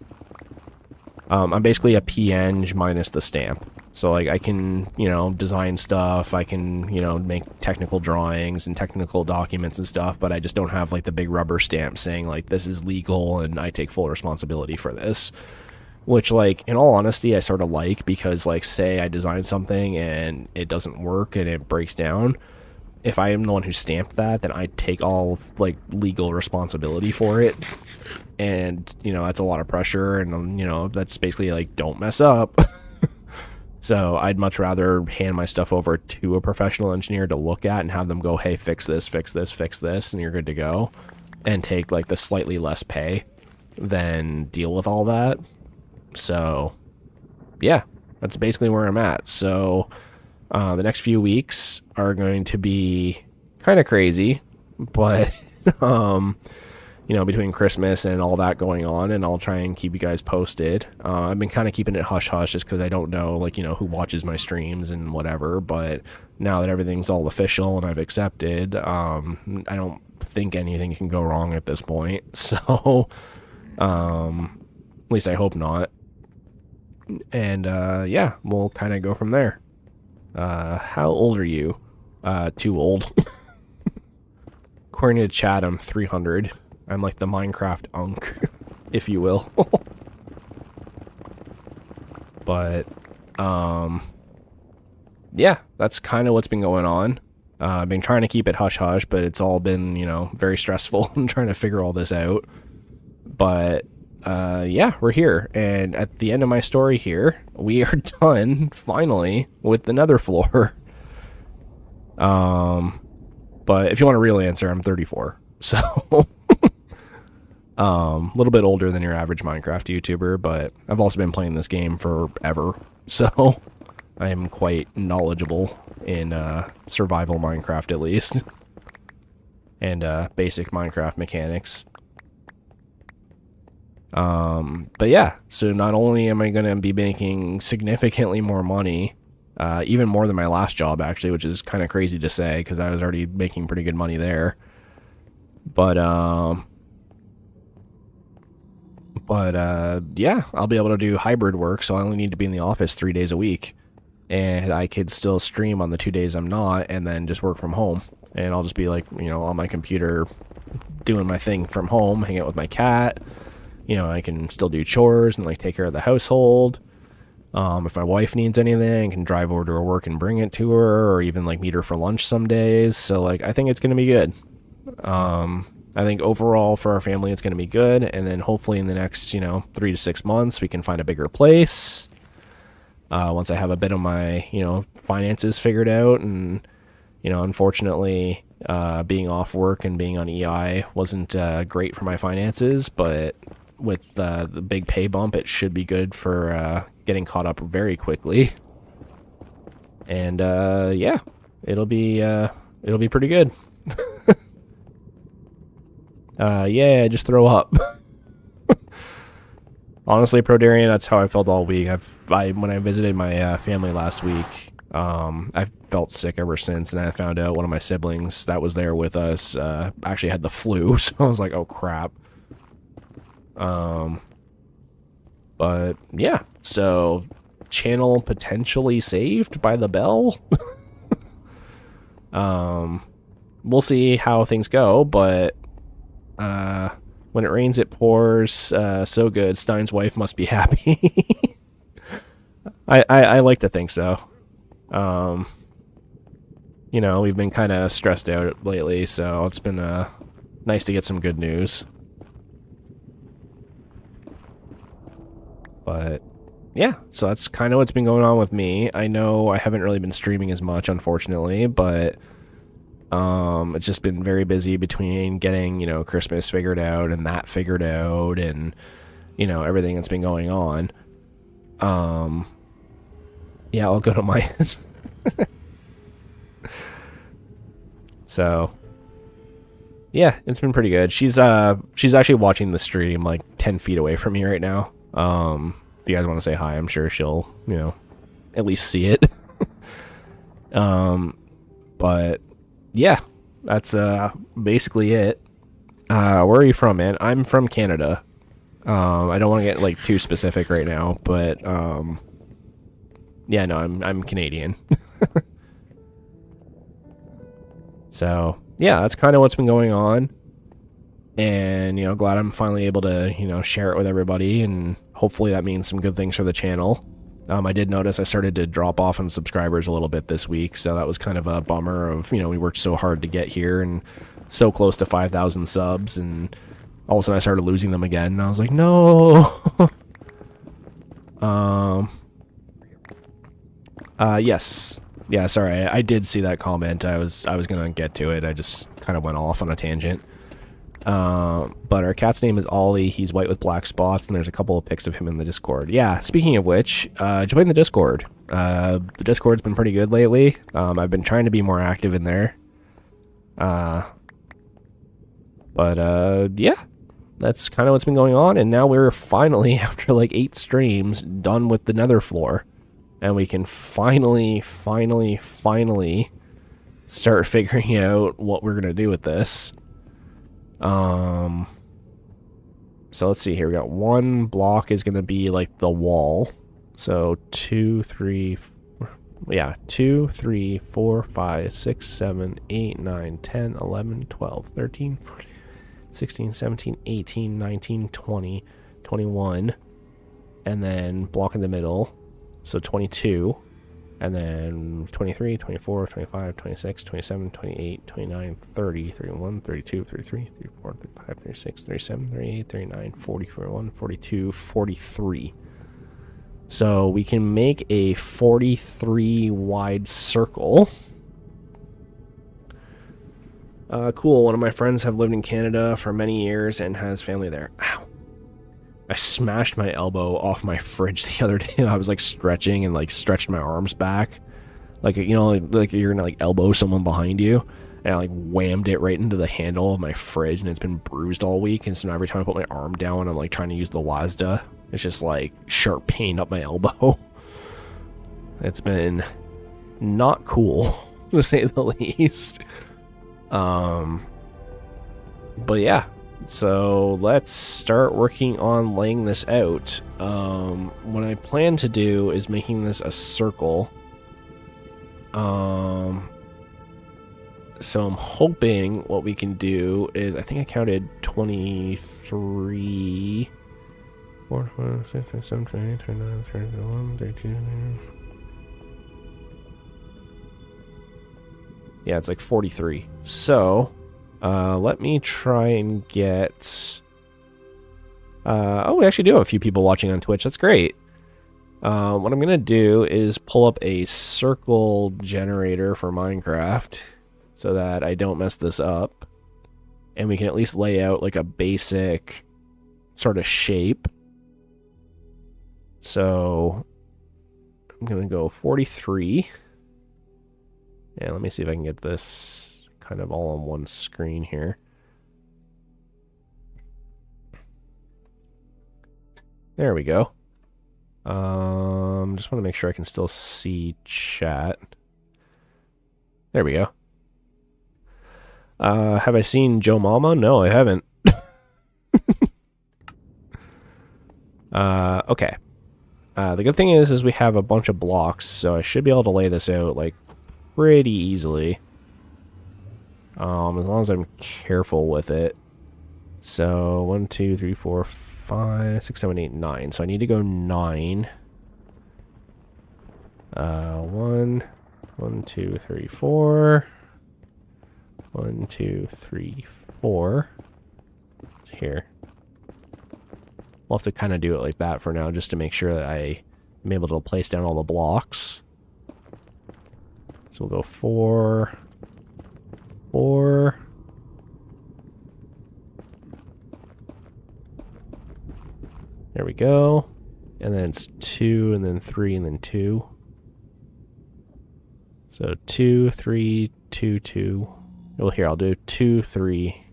I'm basically a PEng minus the stamp. So like I can, you know, design stuff, I can, you know, make technical drawings and technical documents and stuff, but I just don't have like the big rubber stamp saying like this is legal and I take full responsibility for this. Which like in all honesty I sort of like, because like say I design something and it doesn't work and it breaks down, if I am the one who stamped that, then I take all like legal responsibility for it. And, you know, that's a lot of pressure, and you know, that's basically like don't mess up. So I'd much rather hand my stuff over to a professional engineer to look at and have them go, hey, fix this, fix this, fix this, and you're good to go, and take like the slightly less pay than deal with all that. So yeah, that's basically where I'm at. So the next few weeks are going to be kind of crazy, but you know, between Christmas and all that going on, and I'll try and keep you guys posted. I've been kind of keeping it hush-hush just because I don't know, like, you know, who watches my streams and whatever, but now that everything's all official and I've accepted, I don't think anything can go wrong at this point, so, at least I hope not. And, yeah, we'll kind of go from there. How old are you? Too old. According to chat, I'm 300. I'm like the Minecraft unk, if you will. But, yeah, that's kind of what's been going on. I've been trying to keep it hush-hush, but it's all been, you know, very stressful and trying to figure all this out. But, yeah, we're here. And at the end of my story here, we are done, finally, with the Nether floor. But if you want a real answer, I'm 34. So... a little bit older than your average Minecraft YouTuber, but I've also been playing this game forever, so I am quite knowledgeable in survival Minecraft at least, and basic Minecraft mechanics. But yeah, so not only am I going to be making significantly more money, even more than my last job actually, which is kind of crazy to say because I was already making pretty good money there, but yeah, I'll be able to do hybrid work, so I only need to be in the office 3 days a week. And I could still stream on the 2 days I'm not, and then just work from home. And I'll just be like, you know, on my computer doing my thing from home, hang out with my cat. You know, I can still do chores and like take care of the household. If my wife needs anything, I can drive over to her work and bring it to her, or even like meet her for lunch some days. So like, I think it's going to be good. I think overall for our family, it's going to be good. And then hopefully in the next, you know, 3 to 6 months, we can find a bigger place. Once I have a bit of my, you know, finances figured out. And, you know, unfortunately, being off work and being on EI wasn't great for my finances. But with the big pay bump, it should be good for getting caught up very quickly. And, yeah, it'll be pretty good. Yeah, just throw up. Honestly, Prodarian, that's how I felt all week. When I visited my family last week, I felt sick ever since, and I found out one of my siblings that was there with us actually had the flu, so I was like, oh crap. But yeah, so channel potentially saved by the bell. We'll see how things go, but when it rains, it pours. So good. Stein's wife must be happy. I like to think so. You know, we've been kind of stressed out lately, so it's been nice to get some good news. But yeah, so that's kind of what's been going on with me. I know I haven't really been streaming as much, unfortunately, but it's just been very busy between getting, you know, Christmas figured out and that figured out and, you know, everything that's been going on. Yeah, I'll go to my... So, yeah, it's been pretty good. She's actually watching the stream like 10 feet away from me right now. If you guys want to say hi, I'm sure she'll, you know, at least see it. But yeah, that's basically it. Where are you from, man? I'm from Canada. I don't want to get like too specific right now, but yeah, no, I'm Canadian. So yeah, that's kind of what's been going on, and you know, glad I'm finally able to, you know, share it with everybody, and hopefully that means some good things for the channel. I did notice I started to drop off on subscribers a little bit this week, so that was kind of a bummer of, you know, we worked so hard to get here and so close to 5,000 subs, and all of a sudden I started losing them again, and I was like, no. Yes. Yeah, sorry, I did see that comment. I was gonna get to it. I just kind of went off on a tangent. But our cat's name is Ollie. He's white with black spots, and there's a couple of pics of him in the Discord. Yeah, speaking of which, join the Discord. The Discord's been pretty good lately. I've been trying to be more active in there. But yeah, that's kind of what's been going on, and now we're finally, after like 8 streams, done with the Nether floor. And we can finally start figuring out what we're gonna do with this. So let's see here. We got 1 block is gonna be like the wall. So 2, 3, yeah, 2, 3, 4, 5, 6, 7, 8, 9, 10, 11, 12, 13, 14, 16, 17, 18, 19, 20, 21, and then block in the middle. So 22, and then 23, 24, 25, 26, 27, 28, 29, 30, 31, 32, 33, 34, 35, 36, 37, 38, 39, 40, 41, 42, 43. So we can make a 43 wide circle. Cool. One of my friends have lived in Canada for many years and has family there. Ow. I smashed my elbow off my fridge the other day. I was like stretching and like stretched my arms back. Like, you know, like you're gonna like elbow someone behind you. And I like whammed it right into the handle of my fridge, and it's been bruised all week. And so now every time I put my arm down, I'm like trying to use the Wazda. It's just like sharp pain up my elbow. It's been not cool, to say the least. But yeah. So let's start working on laying this out. What I plan to do is making this a circle. So I'm hoping what we can do is, I think I counted 23, 4, 5, 6, 7, 8, 9, 10, 11, 32. Yeah, it's like 43. So let me try and get... oh, we actually do have a few people watching on Twitch. That's great. What I'm going to do is pull up a circle generator for Minecraft so that I don't mess this up. And we can at least lay out like a basic sort of shape. So I'm going to go 43. And let me see if I can get this kind of all on one screen here. There we go. Just want to make sure I can still see chat. There we go. Have I seen Joe Mama? No, I haven't. Okay. The good thing is we have a bunch of blocks, so I should be able to lay this out like pretty easily. As long as I'm careful with it. So 1, 2, 3, 4, 5, 6, 7, 8, 9. So I need to go 9. 1, 1, 2, 3, 4. 1, 2, 3, 4. Here. We'll have to kind of do it like that for now, just to make sure that I am able to place down all the blocks. So we'll go 4, 4. There we go. And then it's 2, and then 3, and then 2. So 2, 3, 2, 2. Well, here, I'll do 2, 3.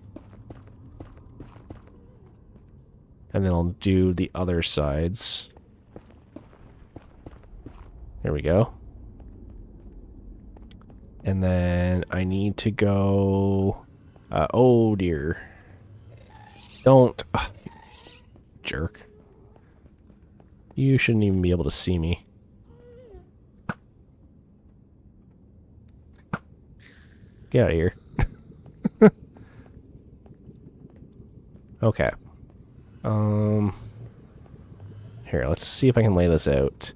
And then I'll do the other sides. There we go. And then I need to go... oh, dear. Don't... jerk. You shouldn't even be able to see me. Get out of here. Okay. Here, let's see if I can lay this out.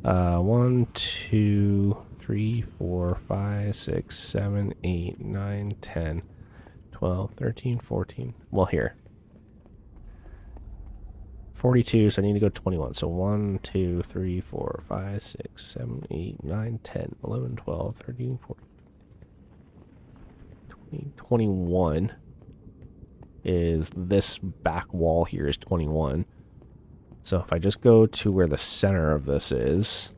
1, 2, 3, 4, 5, 6, 7, 8, 9, 10, 12, 13, 14. Well, here. 42, so I need to go 21. So 1, 2, 3, 4, 5, 6, 7, 8, 9, 10, 11, 12, 13, 14, 20, 21 is this back wall here is 21. So if I just go to where the center of this is,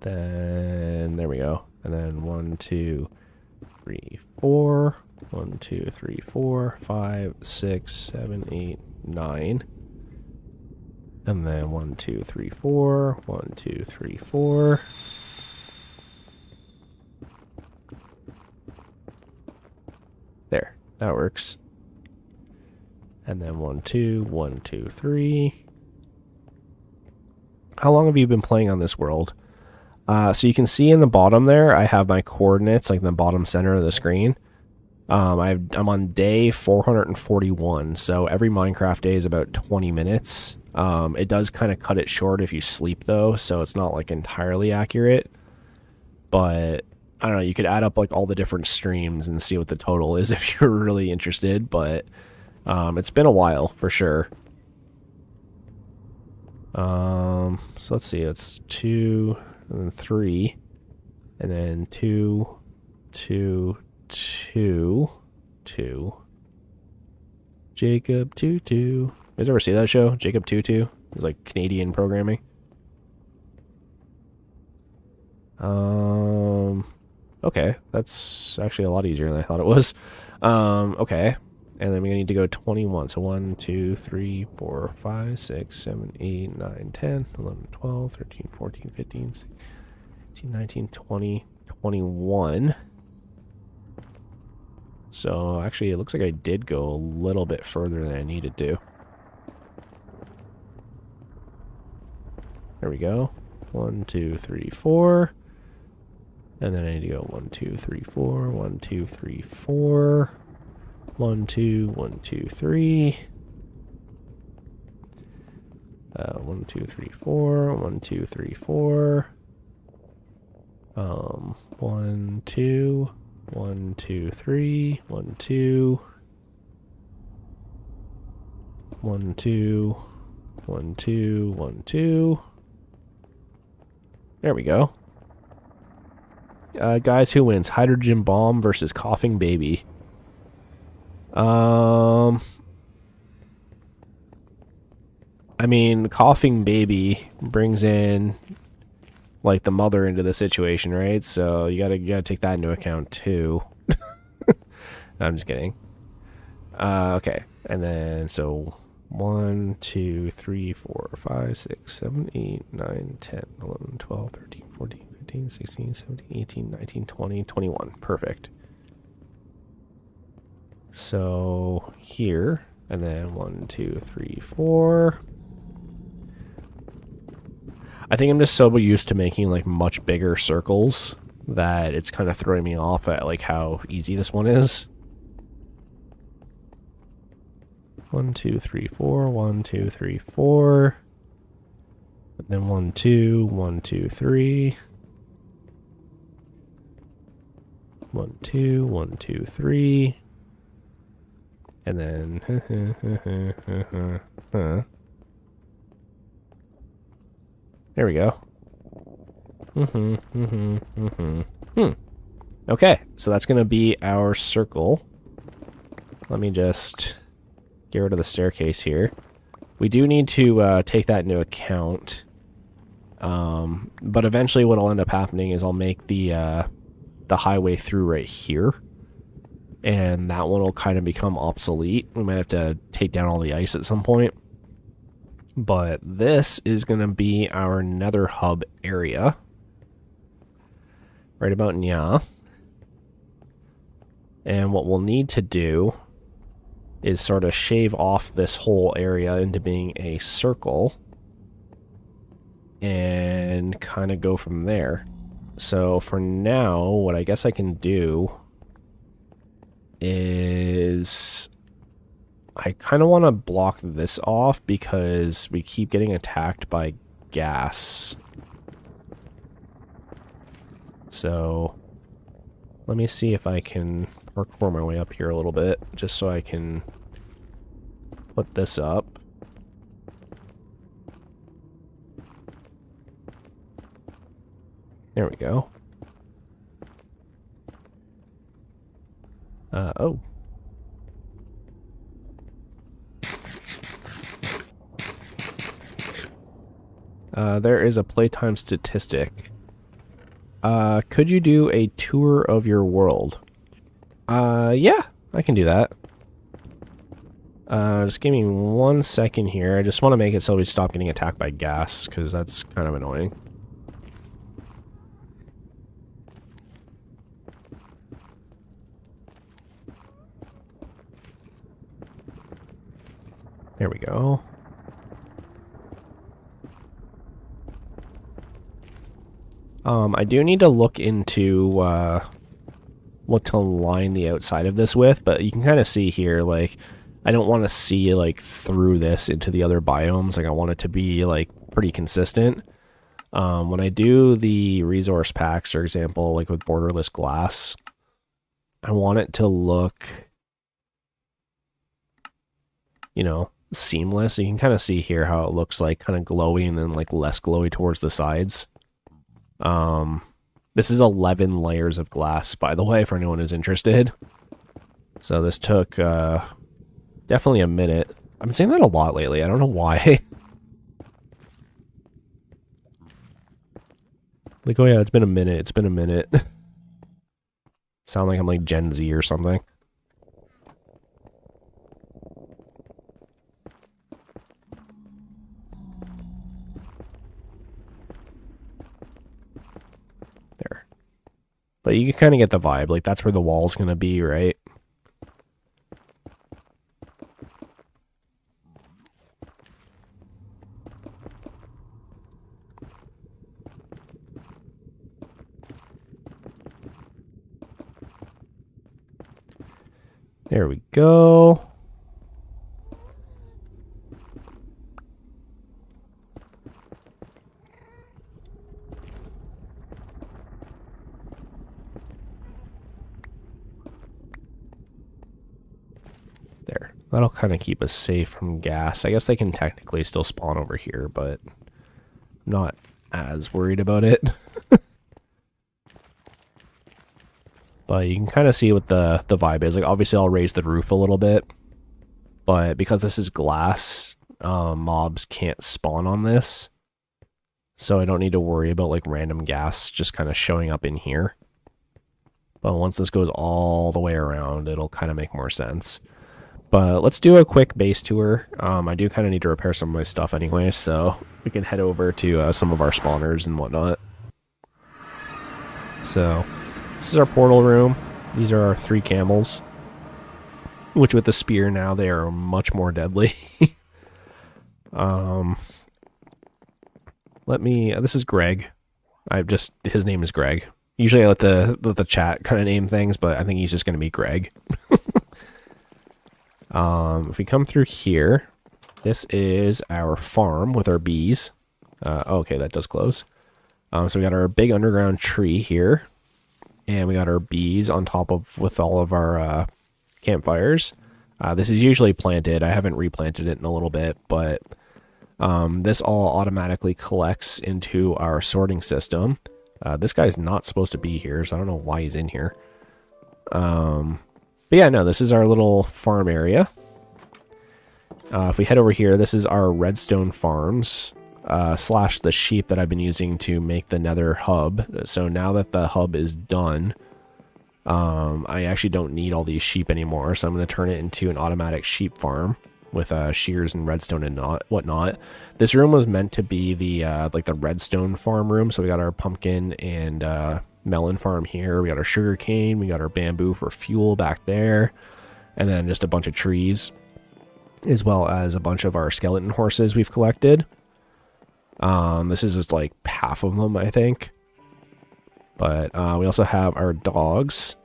then there we go. And then 1, 2, 3, 4. 1, 2, 3, 4, 5, 6, 7, 8, 9. And then 1, 2, 3, 4. 1, 2, 3, 4. There, that works. And then 1, 2, 1, 2, 3. How long have you been playing on this world? So you can see in the bottom there, I have my coordinates, like in the bottom center of the screen. I'm on day 441, so every Minecraft day is about 20 minutes. It does kind of cut it short if you sleep, though, so it's not, like, entirely accurate. But, I don't know, you could add up, like, all the different streams and see what the total is if you're really interested, but it's been a while, for sure. So let's see, it's 2, and then 3, and then 2, 2, 2, 2. Jacob 22. You guys ever see that show? Jacob 22. It's like Canadian programming. Okay, that's actually a lot easier than I thought it was. Okay. And then we need to go 21. So 1, 2, 3, 4, 5, 6, 7, 8, 9, 10, 11, 12, 13, 14, 15, 16, 19, 20, 21. So actually it looks like I did go a little bit further than I needed to. There we go. 1, 2, 3, 4. And then I need to go 1, 2, 3, 4. 1, 2, 3, 4. 1, 2, 1, 2, 3. 1, 2, 3, 4. 1, 2, 3, 4. 1, 2. 1, 2, 3. 1, 2. 1, 2. 1, 2. 1, 2. There we go. Guys, who wins? Hydrogen bomb versus coughing baby. I mean, the coughing baby brings in like the mother into the situation, right? So you gotta take that into account too. No, I'm just kidding. Okay, and then so 1, 2, 3, 4, 5, 6, 7, 8, 9, 10, 11, 12, 13, 14, 15, 16, 17, 18, 19, 20, 21. Perfect. So here, and then 1, 2, 3, 4. I think I'm just so used to making like much bigger circles that it's kind of throwing me off at like how easy this one is. 1, 2, 3, 4, 1, 2, 3, 4. And then 1, 2, 1, 2, 3. 1, 2, 1, 2, 3. And then there we go. Okay, so that's gonna be our circle. Let me just get rid of the staircase here. We do need to take that into account. But eventually what will end up happening is I'll make the highway through right here. And that one will kind of become obsolete. We might have to take down all the ice at some point. But this is going to be our Nether hub area. Right about now. And what we'll need to do is sort of shave off this whole area into being a circle. And kind of go from there. So for now, what I guess I can do is I kind of want to block this off because we keep getting attacked by gas. So let me see if I can parkour my way up here a little bit just so I can put this up. There we go. Oh. There is a playtime statistic. Could you do a tour of your world? Yeah, I can do that. Just give me 1 second here. I just want to make it so we stop getting attacked by gas, because that's kind of annoying. There we go. I do need to look into what to line the outside of this with, but you can kind of see here, like, I don't want to see, like, through this into the other biomes. Like, I want it to be, like, pretty consistent. When I do the resource packs, for example, like with borderless glass, I want it to look, you know, seamless. You can kind of see here how it looks like kind of glowy and then like less glowy towards the sides. This is 11 layers of glass, by the way, for anyone who's interested. So this took definitely a minute. I've been saying that a lot lately. I don't know why. Like, oh yeah, it's been a minute. It's been a minute. Sound like I'm like Gen Z or something. There. But you can kind of get the vibe. Like, that's where the wall's going to be, right? There we go. There. That'll kind of keep us safe from gas. I guess they can technically still spawn over here, but I'm not as worried about it. But you can kind of see what the vibe is. Like, obviously I'll raise the roof a little bit, but because this is glass, mobs can't spawn on this. So I don't need to worry about like random gas just kind of showing up in here. But once this goes all the way around, it'll kind of make more sense. But let's do a quick base tour. I do kind of need to repair some of my stuff anyway, so we can head over to some of our spawners and whatnot. So this is our portal room. These are our 3 camels, which with the spear now, they are much more deadly. This is Greg. His name is Greg. Usually I let the chat kind of name things, but I think he's just going to be Greg. If we come through here, this is our farm with our bees. Okay, that does close. So we got our big underground tree here, and we got our bees on top of with all of our campfires. This is usually planted. I haven't replanted it in a little bit, but this all automatically collects into our sorting system. This guy's not supposed to be here, so I don't know why he's in here. But yeah, no, this is our little farm area. If we head over here, this is our redstone farms, slash the sheep that I've been using to make the nether hub. So now that the hub is done, I actually don't need all these sheep anymore, so I'm going to turn it into an automatic sheep farm with shears and redstone and whatnot. This room was meant to be the like the redstone farm room, so we got our pumpkin and melon farm here. We got our sugar cane, we got our bamboo for fuel back there, and then just a bunch of trees, as well as a bunch of our skeleton horses we've collected. This is just like half of them, I think. But we also have our dogs.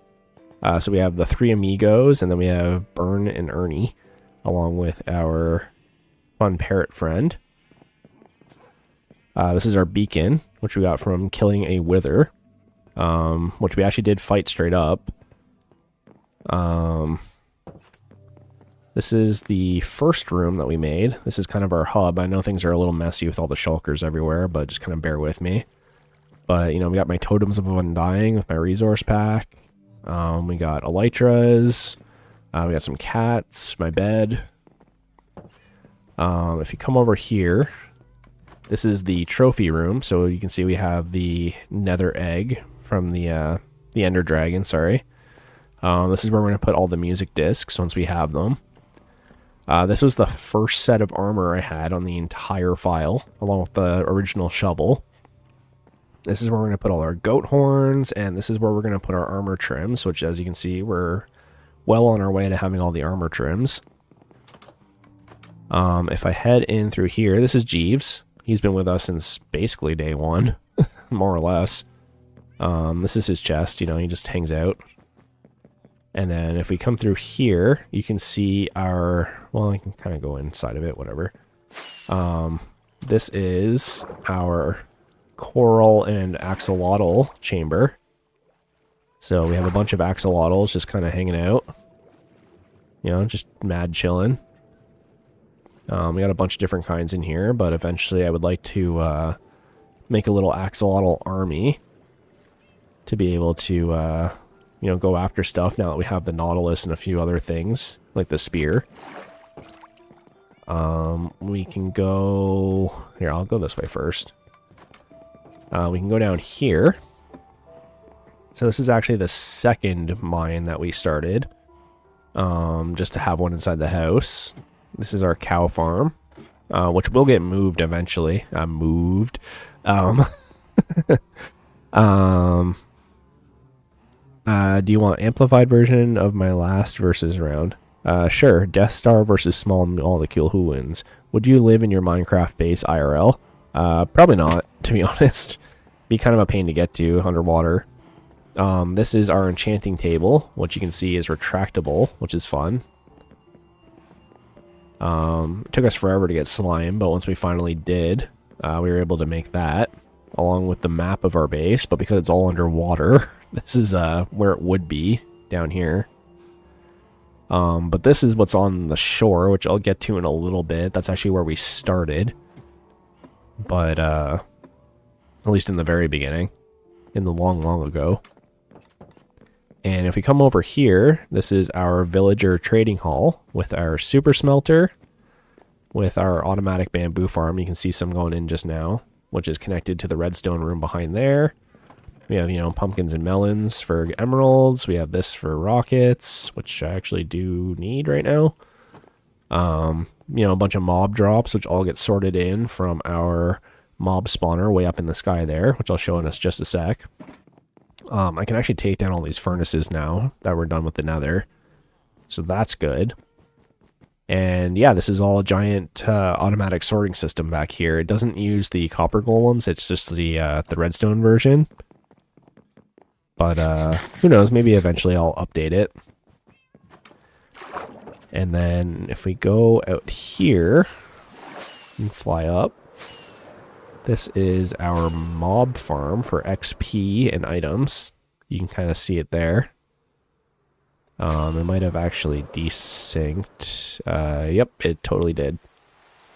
So we have the 3 amigos, and then we have Burn and Ernie, along with our fun parrot friend. This is our beacon, which we got from killing a wither, which we actually did fight straight up. This is the first room that we made. This is kind of our hub. I know things are a little messy with all the shulkers everywhere, but just kind of bear with me. But, you know, we got my totems of undying with my resource pack. We got elytras. We got some cats, my bed. If you come over here, this is the trophy room. So you can see we have the nether egg from the ender dragon, sorry. This is where we're going to put all the music discs once we have them. This was the first set of armor I had on the entire file, along with the original shovel. This is where we're going to put all our goat horns, and this is where we're going to put our armor trims, which, as you can see, we're well on our way to having all the armor trims. If I head in through here, this is Jeeves. He's been with us since basically day one, more or less. This is his chest, you know, he just hangs out. And then if we come through here, you can see our, well, I can kind of go inside of it, whatever. This is our coral and axolotl chamber. So we have a bunch of axolotls just kind of hanging out. You know, just mad chilling. We got a bunch of different kinds in here, but eventually I would like to make a little axolotl army to be able to you know, go after stuff now that we have the Nautilus and a few other things, like the spear. We can go... Here, I'll go this way first. We can go down here. So this is actually the second mine that we started. Just to have one inside the house. This is our cow farm, which will get moved eventually. Moved. Do you want amplified version of my last versus round? Sure. Death Star versus Small Molecule. Who wins? Would you live in your Minecraft base IRL? Probably not, to be honest. Be kind of a pain to get to underwater. This is our enchanting table, which you can see is retractable, which is fun. It took us forever to get slime, but once we finally did, we were able to make that, along with the map of our base, but because it's all underwater, this is where it would be, down here. But this is what's on the shore, which I'll get to in a little bit. That's actually where we started. But, at least in the very beginning, in the long, long ago. And if we come over here, this is our villager trading hall with our super smelter, with our automatic bamboo farm. You can see some going in just now, which is connected to the redstone room behind there. We have, you know, pumpkins and melons for emeralds. We have this for rockets, which I actually do need right now. You know, a bunch of mob drops, which all get sorted in from our mob spawner way up in the sky there, which I'll show in us just a sec. I can actually take down all these furnaces now that we're done with the nether. So that's good. And yeah, this is all a giant automatic sorting system back here. It doesn't use the copper golems, it's just the redstone version. But who knows, maybe eventually I'll update it. And then if we go out here and fly up, this is our mob farm for XP and items. You can kind of see it there. It might have actually desynced. Yep, it totally did.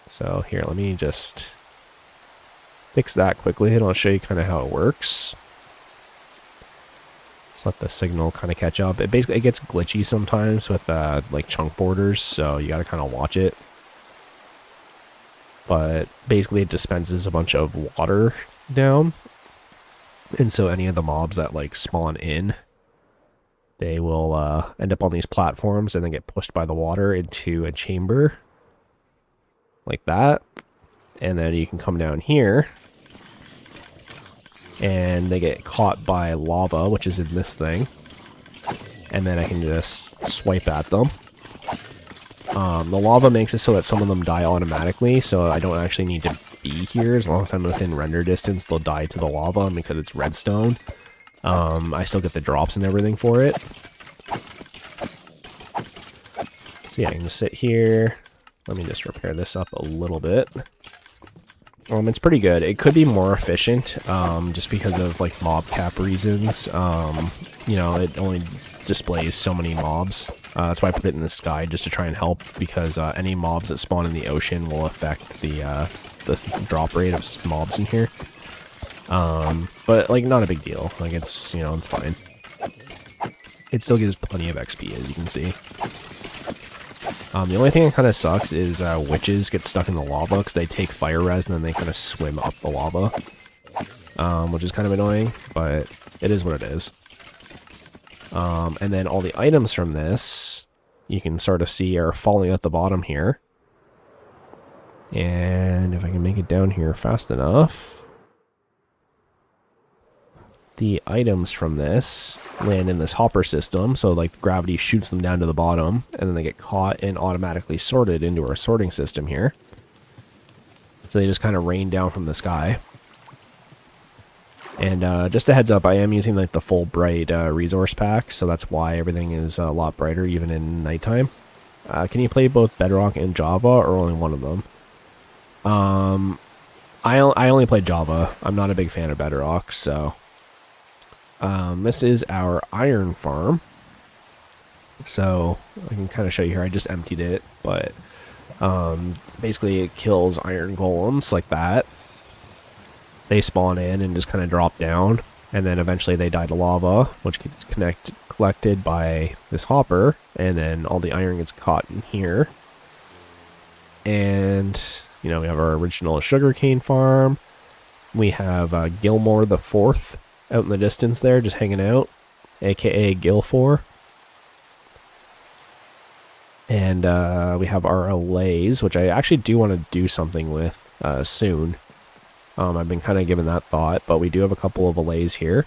So here, let me just fix that quickly and I'll show you kind of how it works. Just let the signal kind of catch up. It gets glitchy sometimes with like chunk borders, so you got to kind of watch it. But basically it dispenses a bunch of water down. And so any of the mobs that like spawn in, they will end up on these platforms and then get pushed by the water into a chamber. Like that. And then you can come down here. And they get caught by lava, which is in this thing. And then I can just swipe at them. The lava makes it so that some of them die automatically, so I don't actually need to be here. As long as I'm within render distance, they'll die to the lava, and because it's redstone. I still get the drops and everything for it. So yeah, I can just sit here. Let me just repair this up a little bit. It's pretty good. It could be more efficient, just because of like mob cap reasons. You know, it only displays so many mobs. That's why I put it in the sky, just to try and help, because any mobs that spawn in the ocean will affect the drop rate of mobs in here. But like not a big deal. Like it's, you know, it's fine. It still gives plenty of XP, as you can see. The only thing that kind of sucks is witches get stuck in the lava because they take fire res and then they kind of swim up the lava, which is kind of annoying, but it is what it is. And then all the items from this, you can sort of see are falling at the bottom here. And if I can make it down here fast enough, the items from this land in this hopper system, so like gravity shoots them down to the bottom, and then they get caught and automatically sorted into our sorting system here. So they just kind of rain down from the sky. And just a heads up, I am using like the full bright resource pack, so that's why everything is a lot brighter even in nighttime. Can you play both Bedrock and Java, or only one of them? I only play Java. I'm not a big fan of Bedrock, so... this is our iron farm. So I can kind of show you here. I just emptied it, but basically it kills iron golems like that. They spawn in and just kind of drop down, and then eventually they die to lava, which gets collected by this hopper, and then all the iron gets caught in here. And you know, we have our original sugarcane farm. We have Gilmore the Fourth out in the distance there, just hanging out, aka Gil4. And we have our allays, which I actually do want to do something with soon. I've been kind of giving that thought, but we do have a couple of allays here.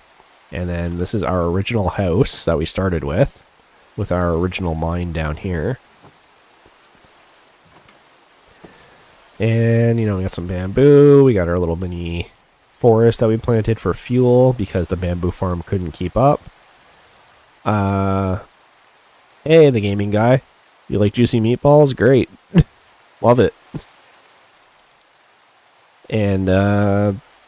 And then this is our original house that we started with our original mine down here. And, you know, we got some bamboo, we got our little mini forest that we planted for fuel because the bamboo farm couldn't keep up. Hey, the gaming guy. You like juicy meatballs? Great. Love it. And,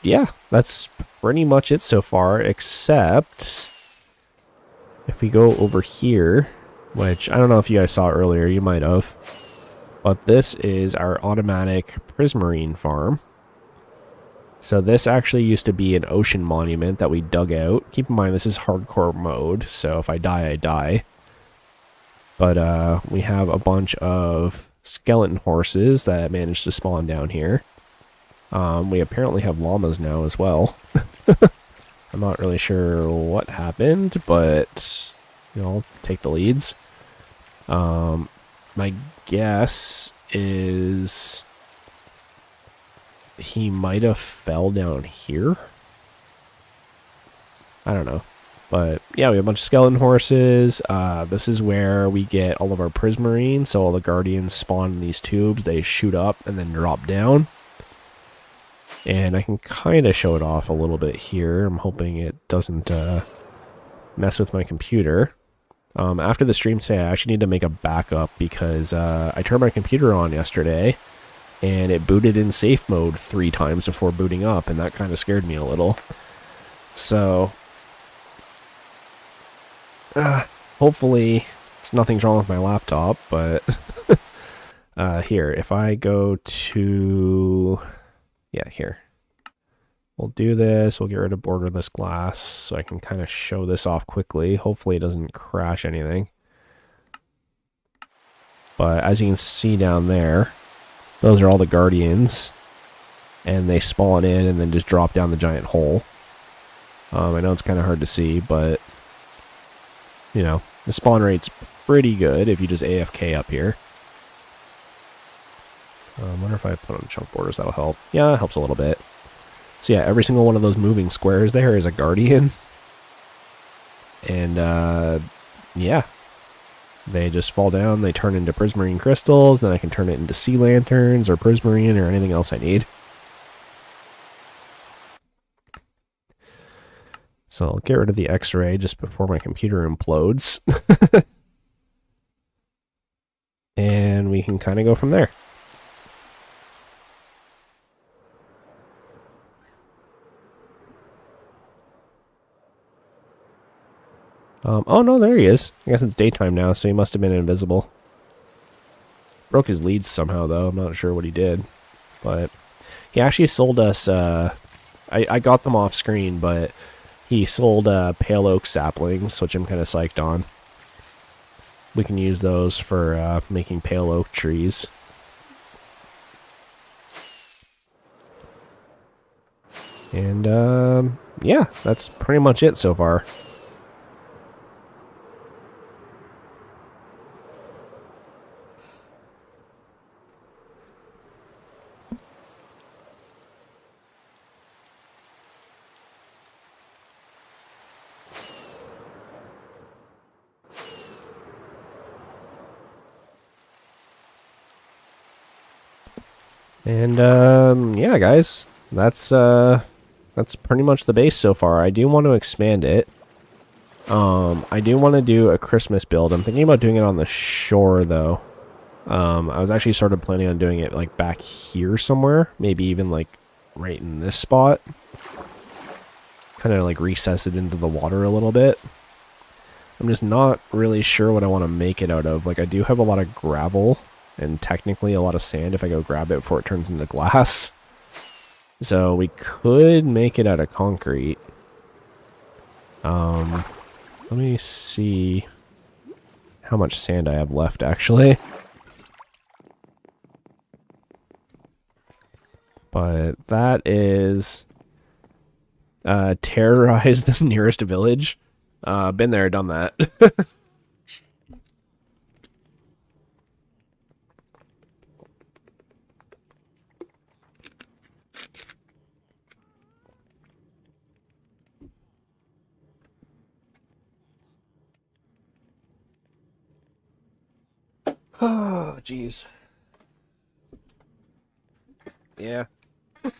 yeah, that's pretty much it so far, except if we go over here, which I don't know if you guys saw earlier, you might have, but this is our automatic prismarine farm. So this actually used to be an ocean monument that we dug out. Keep in mind, this is hardcore mode, so if I die, I die. But we have a bunch of skeleton horses that managed to spawn down here. We apparently have llamas now as well. I'm not really sure what happened, but you know, I'll take the leads. My guess is he might have fell down here. I don't know. But yeah, we have a bunch of skeleton horses. This is where we get all of our prismarine. So all the guardians spawn in these tubes. They shoot up and then drop down. And I can kind of show it off a little bit here. I'm hoping it doesn't mess with my computer. After the stream today, I actually need to make a backup because I turned my computer on yesterday and it booted in safe mode 3 times before booting up, and that kind of scared me a little. So hopefully nothing's wrong with my laptop, but here, if I go to, yeah, here, we'll do this. We'll get rid of borderless glass so I can kind of show this off quickly. Hopefully it doesn't crash anything. But as you can see down there, those are all the guardians, and they spawn in and then just drop down the giant hole. I know it's kind of hard to see, but you know, the spawn rate's pretty good if you just AFK up here. I wonder if I put on chunk borders, that'll help. Yeah, it helps a little bit. So yeah, every single one of those moving squares there is a guardian. And yeah, they just fall down, they turn into prismarine crystals, then I can turn it into sea lanterns or prismarine or anything else I need. So I'll get rid of the X-ray just before my computer implodes. And we can kind of go from there. Oh no, there he is. I guess it's daytime now, so he must have been invisible. Broke his leads somehow, though. I'm not sure what he did. But he actually sold us, I got them off screen, but he sold pale oak saplings, which I'm kind of psyched on. We can use those for making pale oak trees. And yeah, that's pretty much it so far. And yeah, guys, that's pretty much the base so far. I do want to expand it. I do want to do a Christmas build. I'm thinking about doing it on the shore, though. I was actually sort of planning on doing it like back here somewhere, maybe even like right in this spot. Kind of like recess it into the water a little bit. I'm just not really sure what I want to make it out of. Like, I do have a lot of gravel and technically a lot of sand if I go grab it before it turns into glass. So we could make it out of concrete. Let me see how much sand I have left, actually. But that is terrorize the nearest village. Been there, done that. Oh, jeez. Yeah. A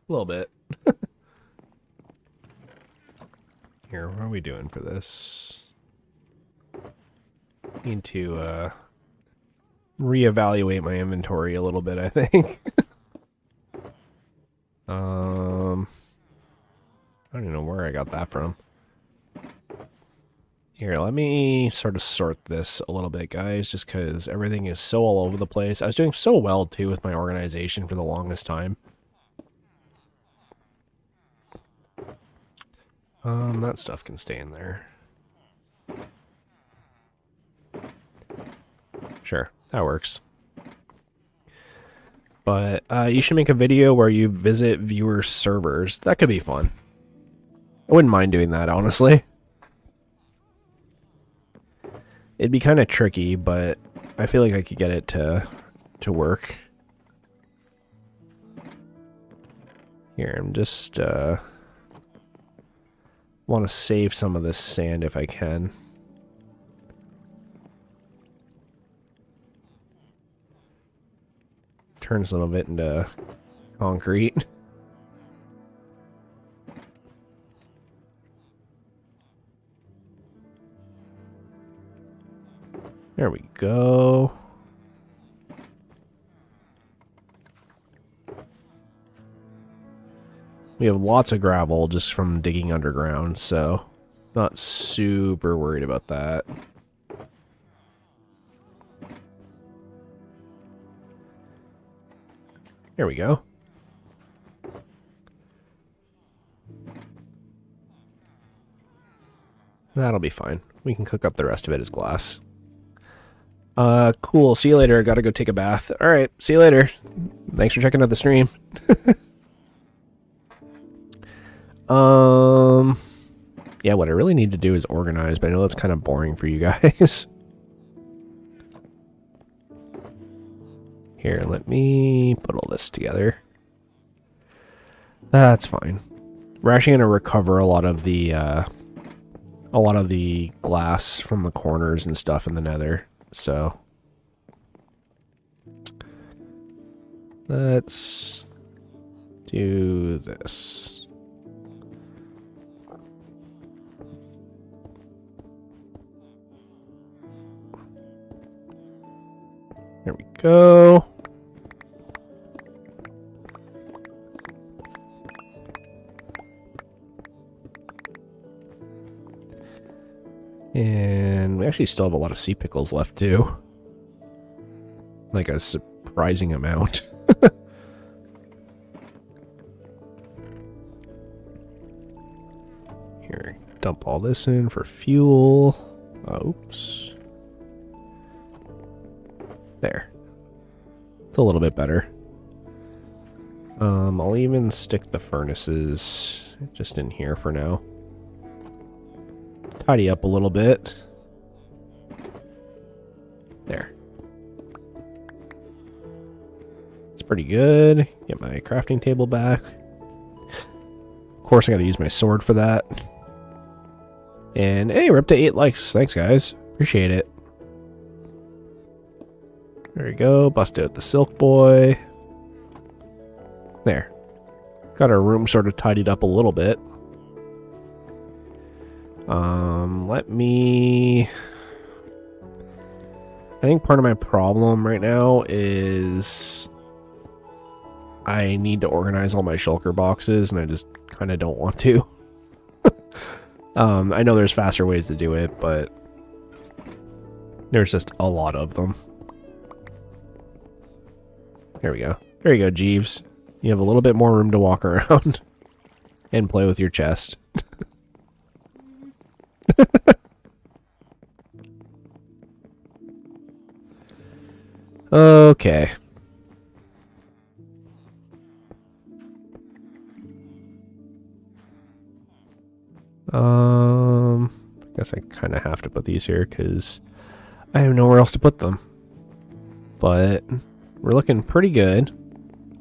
little bit. Here, what are we doing for this? Need to reevaluate my inventory a little bit, I think. I don't even know where I got that from. Here, let me sort of sort this a little bit, guys, just because everything is so all over the place. I was doing so well, too, with my organization for the longest time. That stuff can stay in there. Sure, that works. But you should make a video where you visit viewers' servers. That could be fun. I wouldn't mind doing that, honestly. It'd be kind of tricky, but I feel like I could get it to work. Here, I'm just want to save some of this sand if I can. Turn some of it into concrete. There we go. We have lots of gravel just from digging underground, so not super worried about that. There we go. That'll be fine. We can cook up the rest of it as glass. Cool. See you later. Gotta go take a bath. Alright, see you later. Thanks for checking out the stream. Yeah, what I really need to do is organize, but I know that's kind of boring for you guys. Here, let me put all this together. That's fine. We're actually gonna recover a lot of the glass from the corners and stuff in the Nether. So let's do this. There we go. And we actually still have a lot of sea pickles left too. Like a surprising amount. Here, dump all this in for fuel. Oops. There. It's a little bit better. I'll even stick the furnaces just in here for now. Tidy up a little bit. There. It's pretty good. Get my crafting table back. Of course, I gotta use my sword for that. And hey, we're up to 8 likes. Thanks, guys. Appreciate it. There we go. Bust out the silk boy. There. Got our room sort of tidied up a little bit. Let me... I think part of my problem right now is I need to organize all my shulker boxes, and I just kind of don't want to. I know there's faster ways to do it, but there's just a lot of them. There we go. There you go, Jeeves. You have a little bit more room to walk around and play with your chest. Okay. I guess I kind of have to put these here because I have nowhere else to put them. But we're looking pretty good.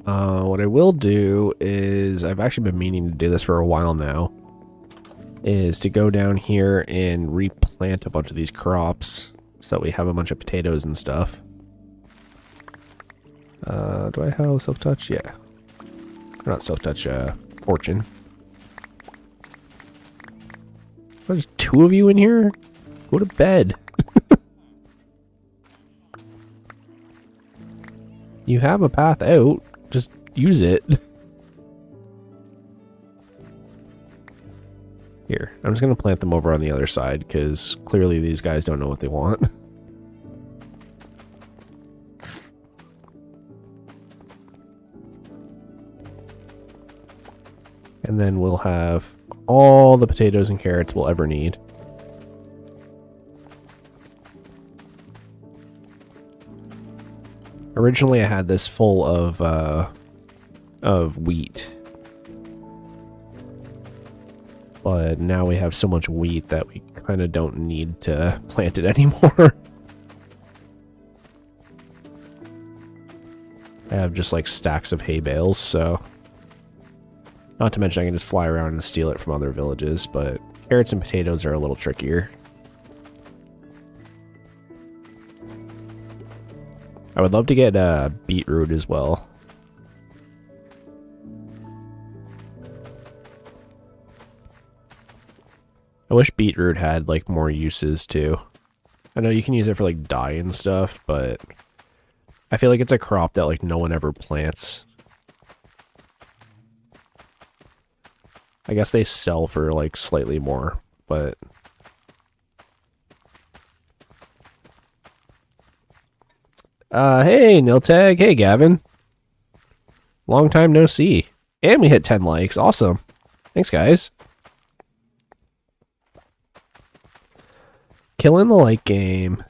What I will do is, I've actually been meaning to do this for a while now, is to go down here and replant a bunch of these crops so that we have a bunch of potatoes and stuff. Do I have self-touch? Yeah. Or not self-touch, fortune. There's 2 of you in here? Go to bed. You have a path out. Just use it. Here, I'm just going to plant them over on the other side, because clearly these guys don't know what they want. And then we'll have all the potatoes and carrots we'll ever need. Originally I had this full of wheat. But now we have so much wheat that we kind of don't need to plant it anymore. I have just like stacks of hay bales, so... Not to mention I can just fly around and steal it from other villages, but Carrots and potatoes are a little trickier. I would love to get beetroot as well. I wish beetroot had like more uses too. I know you can use it for like dye and stuff, but I feel like it's a crop that like no one ever plants. I guess they sell for like slightly more, but hey Niltag, hey Gavin. Long time no see. And we hit 10 likes. Awesome. Thanks guys. Killing the like game.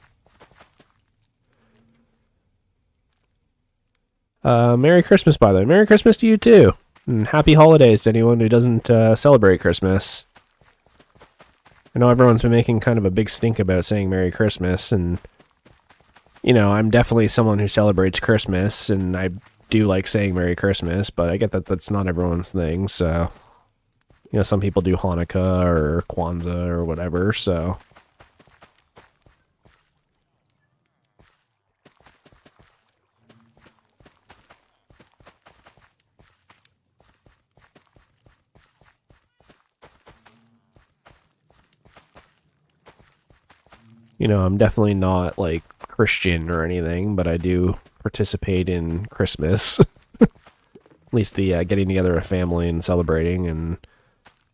Merry Christmas, by the way. Merry Christmas to you, too. And happy holidays to anyone who doesn't celebrate Christmas. I know everyone's been making kind of a big stink about saying Merry Christmas, and, you know, I'm definitely someone who celebrates Christmas, and I do like saying Merry Christmas, but I get that that's not everyone's thing, so, you know, some people do Hanukkah or Kwanzaa or whatever, so... You know, I'm definitely not, like, Christian or anything, but I do participate in Christmas. At least the getting together a family and celebrating and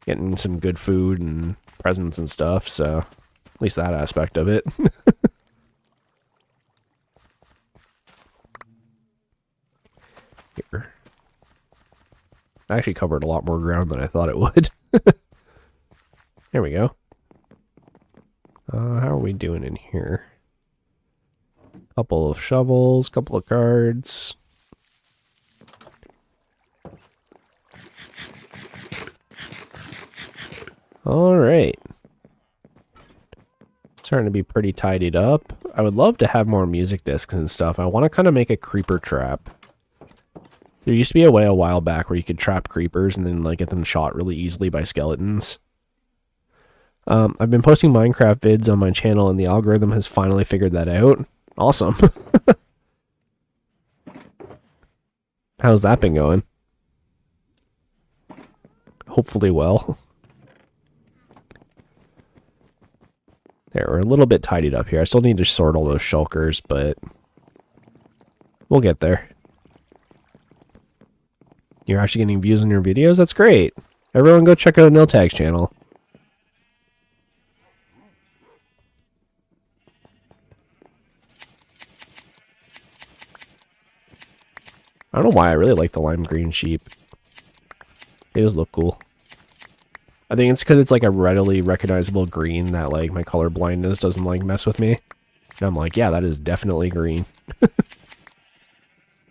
getting some good food and presents and stuff, so at least that aspect of it. Here. I actually covered a lot more ground than I thought it would. There we go. How are we doing in here? Couple of shovels, couple of cards. Alright. Starting to be pretty tidied up. I would love to have more music discs and stuff. I want to kind of make a creeper trap. There used to be a way a while back where you could trap creepers and then like get them shot really easily by skeletons. I've been posting Minecraft vids on my channel and the algorithm has finally figured that out. Awesome. How's that been going? Hopefully well. There, we're a little bit tidied up here. I still need to sort all those shulkers, but we'll get there. You're actually getting views on your videos? That's great. Everyone go check out Niltag's channel. I don't know why I really like the lime green sheep. They just look cool. I think it's because it's like a readily recognizable green that like my color blindness doesn't like mess with me. And I'm like, yeah, that is definitely green. I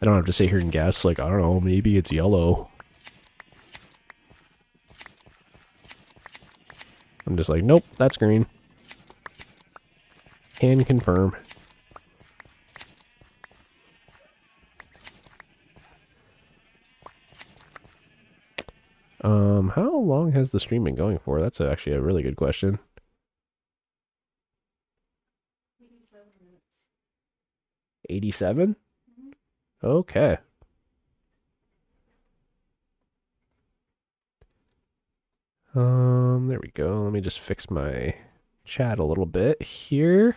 don't have to sit here and guess, like, I don't know, maybe it's yellow. I'm just like, nope, that's green. Can confirm. How long has the stream been going for? That's actually a really good question. 87? Okay. There we go. Let me just fix my chat a little bit here.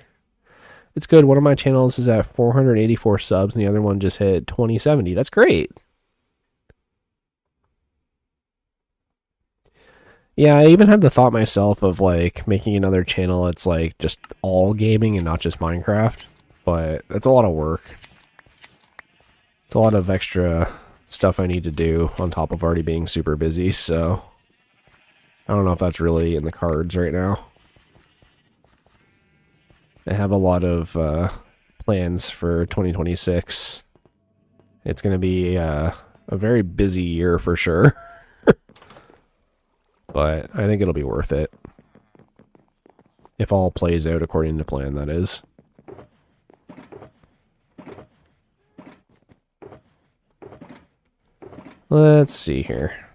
It's good. One of my channels is at 484 subs and the other one just hit 2070. That's great. Yeah, I even had the thought myself of like making another channel that's like just all gaming and not just Minecraft, but it's a lot of work. It's a lot of extra stuff I need to do on top of already being super busy, so I don't know if that's really in the cards right now. I have a lot of plans for 2026. It's going to be a very busy year for sure. But I think it'll be worth it. If all plays out according to plan, that is. Let's see here.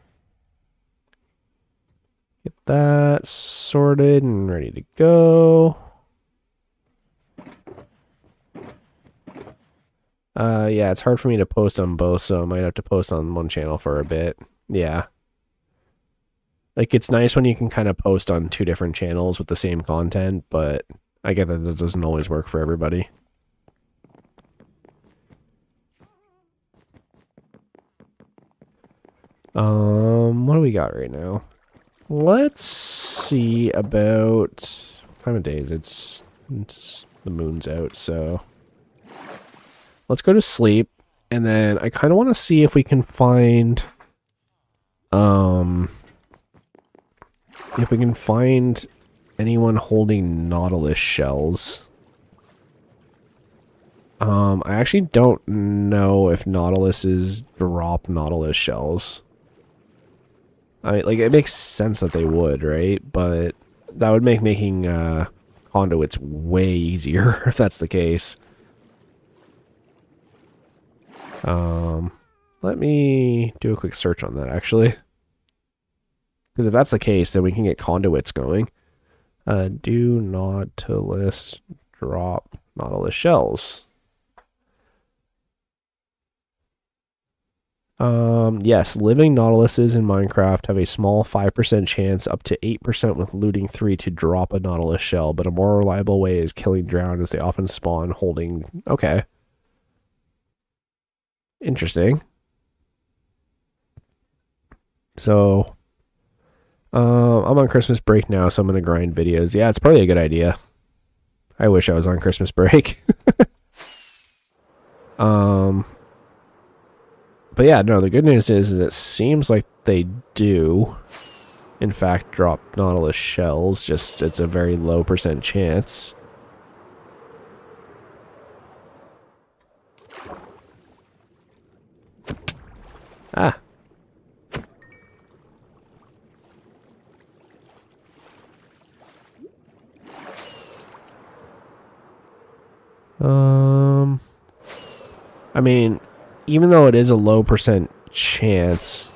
Get that sorted and ready to go. Yeah, it's hard for me to post on both, so I might have to post on one channel for a bit. Yeah. Like, it's nice when you can kind of post on two different channels with the same content, but I get that it doesn't always work for everybody. What do we got right now? Let's see about what time of day is it? It's the moon's out, so let's go to sleep, and then I kind of want to see if we can find anyone holding nautilus shells. I actually don't know if nautiluses drop nautilus shells. I mean, like, it makes sense that they would, right? But that would make making conduits way easier if that's the case. Let me do a quick search on that, actually. Because if that's the case, then we can get conduits going. Do nautilus drop nautilus shells? Yes, living nautiluses in Minecraft have a small 5% chance up to 8% with looting 3 to drop a nautilus shell, but a more reliable way is killing drowned as they often spawn holding... Okay. Interesting. So, I'm on Christmas break now, so I'm going to grind videos. Yeah, it's probably a good idea. I wish I was on Christmas break. But yeah, no, the good news is it seems like they do, in fact, drop nautilus shells. Just, it's a very low % chance. Ah. I mean, even though it is a low % chance,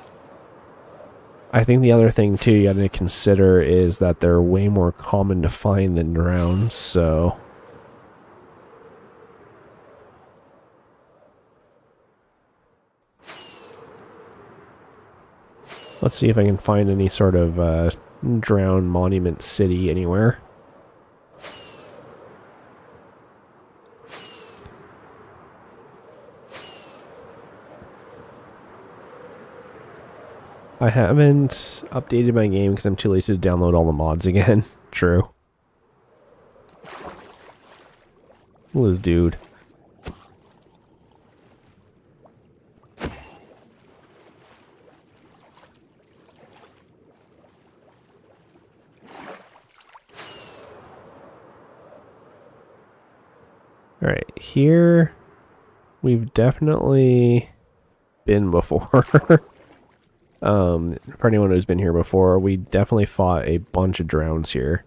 I think the other thing too you gotta consider is that they're way more common to find than drowned, so... Let's see if I can find any sort of drowned monument city anywhere. I haven't updated my game because I'm too lazy to download all the mods again. True. Who is dude? Alright, here we've definitely been before. For anyone who's been here before, we definitely fought a bunch of drowns here.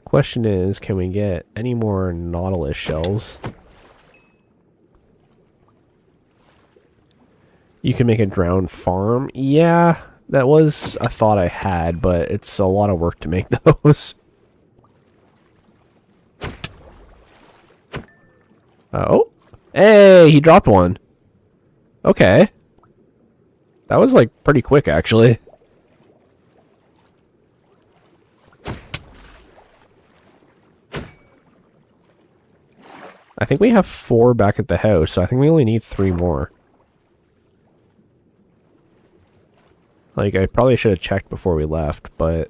Question is, can we get any more nautilus shells? You can make a drowned farm? Yeah, that was a thought I had, but it's a lot of work to make those. Oh. Hey, he dropped one. Okay. That was, like, pretty quick, actually. I think we have 4 back at the house, so I think we only need 3 more. Like, I probably should have checked before we left, but...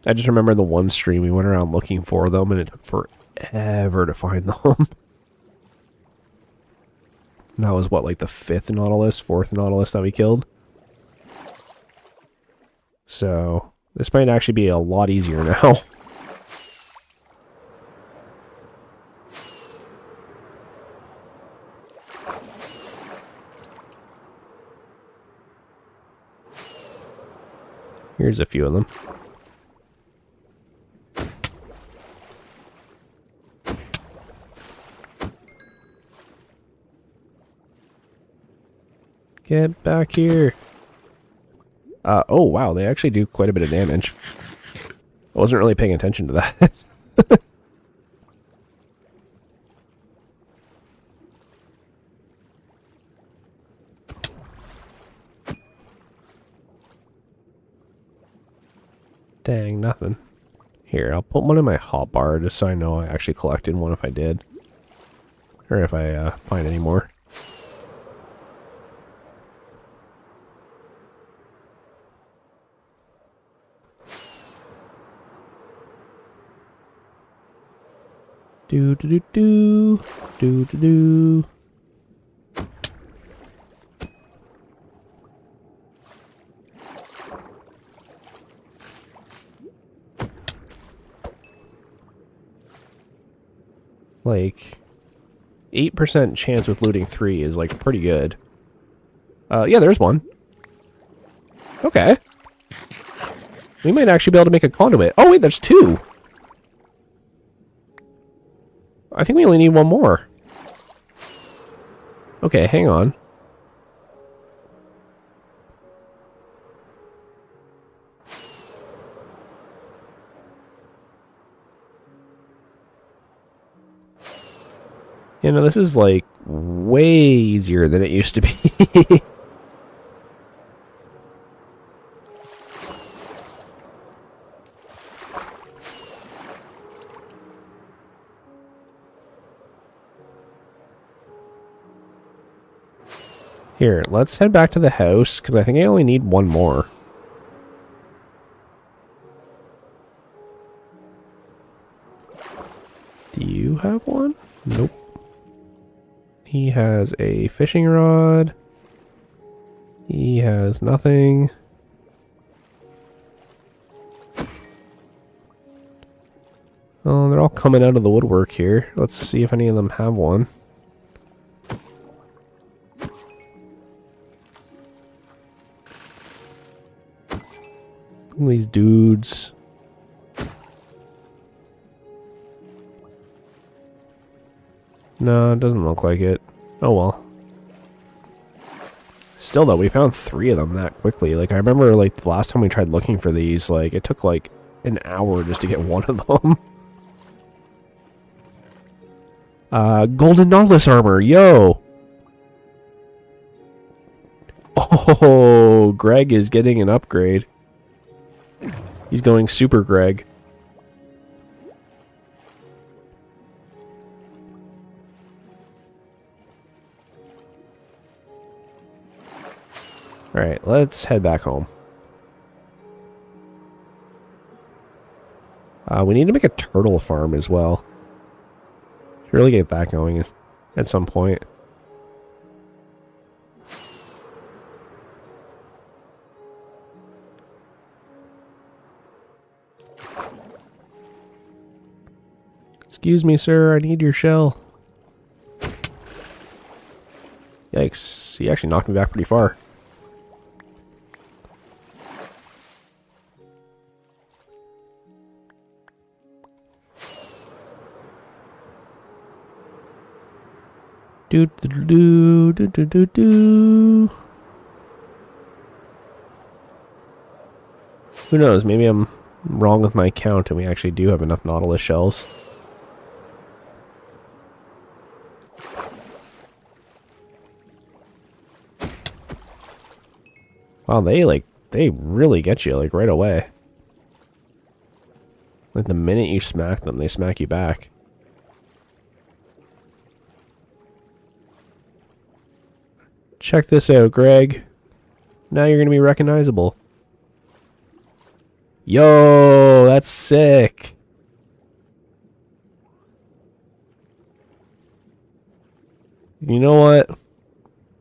I just remember the one stream we went around looking for them and it took forever to find them. And that was what, like the 5th nautilus, 4th nautilus that we killed? So, this might actually be a lot easier now. Here's a few of them. Get back here. Oh wow, they actually do quite a bit of damage. I wasn't really paying attention to that. Dang, nothing. Here, I'll put one in my hotbar just so I know I actually collected one if I did. Or if I find any more. Do do do do do do do. Like 8% chance with looting 3 is like pretty good. Yeah, there's one. Okay. We might actually be able to make a conduit. Oh wait, there's 2. I think we only need one more. Okay, hang on. You know, this is like way easier than it used to be. Here, let's head back to the house, because I think I only need one more. Do you have one? Nope. He has a fishing rod. He has nothing. Oh, they're all coming out of the woodwork here. Let's see if any of them have one. These dudes. No, it doesn't look like it. Oh well. Still though, we found 3 of them that quickly. Like I remember like the last time we tried looking for these, like it took like an hour just to get one of them. Golden Nautilus armor, yo! Oh, Greg is getting an upgrade. He's going Super Greg. Alright, let's head back home. We need to make a turtle farm as well. Should really get that going at some point. Excuse me, sir, I need your shell. Yikes, he actually knocked me back pretty far. Do do do do do do do. Who knows? Maybe I'm wrong with my count, and we actually do have enough Nautilus shells. Wow, they really get you like right away. Like the minute you smack them, they smack you back. Check this out, Greg. Now you're gonna be recognizable. Yo, that's sick. You know what?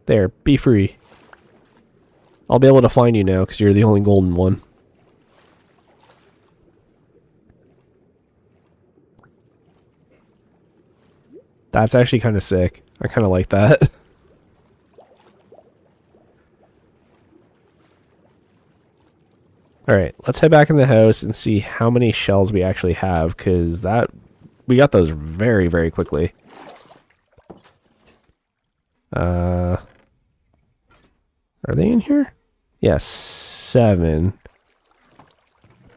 There, be free. I'll be able to find you now because you're the only golden one. That's actually kind of sick. I kind of like that. Alright, let's head back in the house and see how many shells we actually have, because we got those very, very quickly. Are they in here? Yes, 7.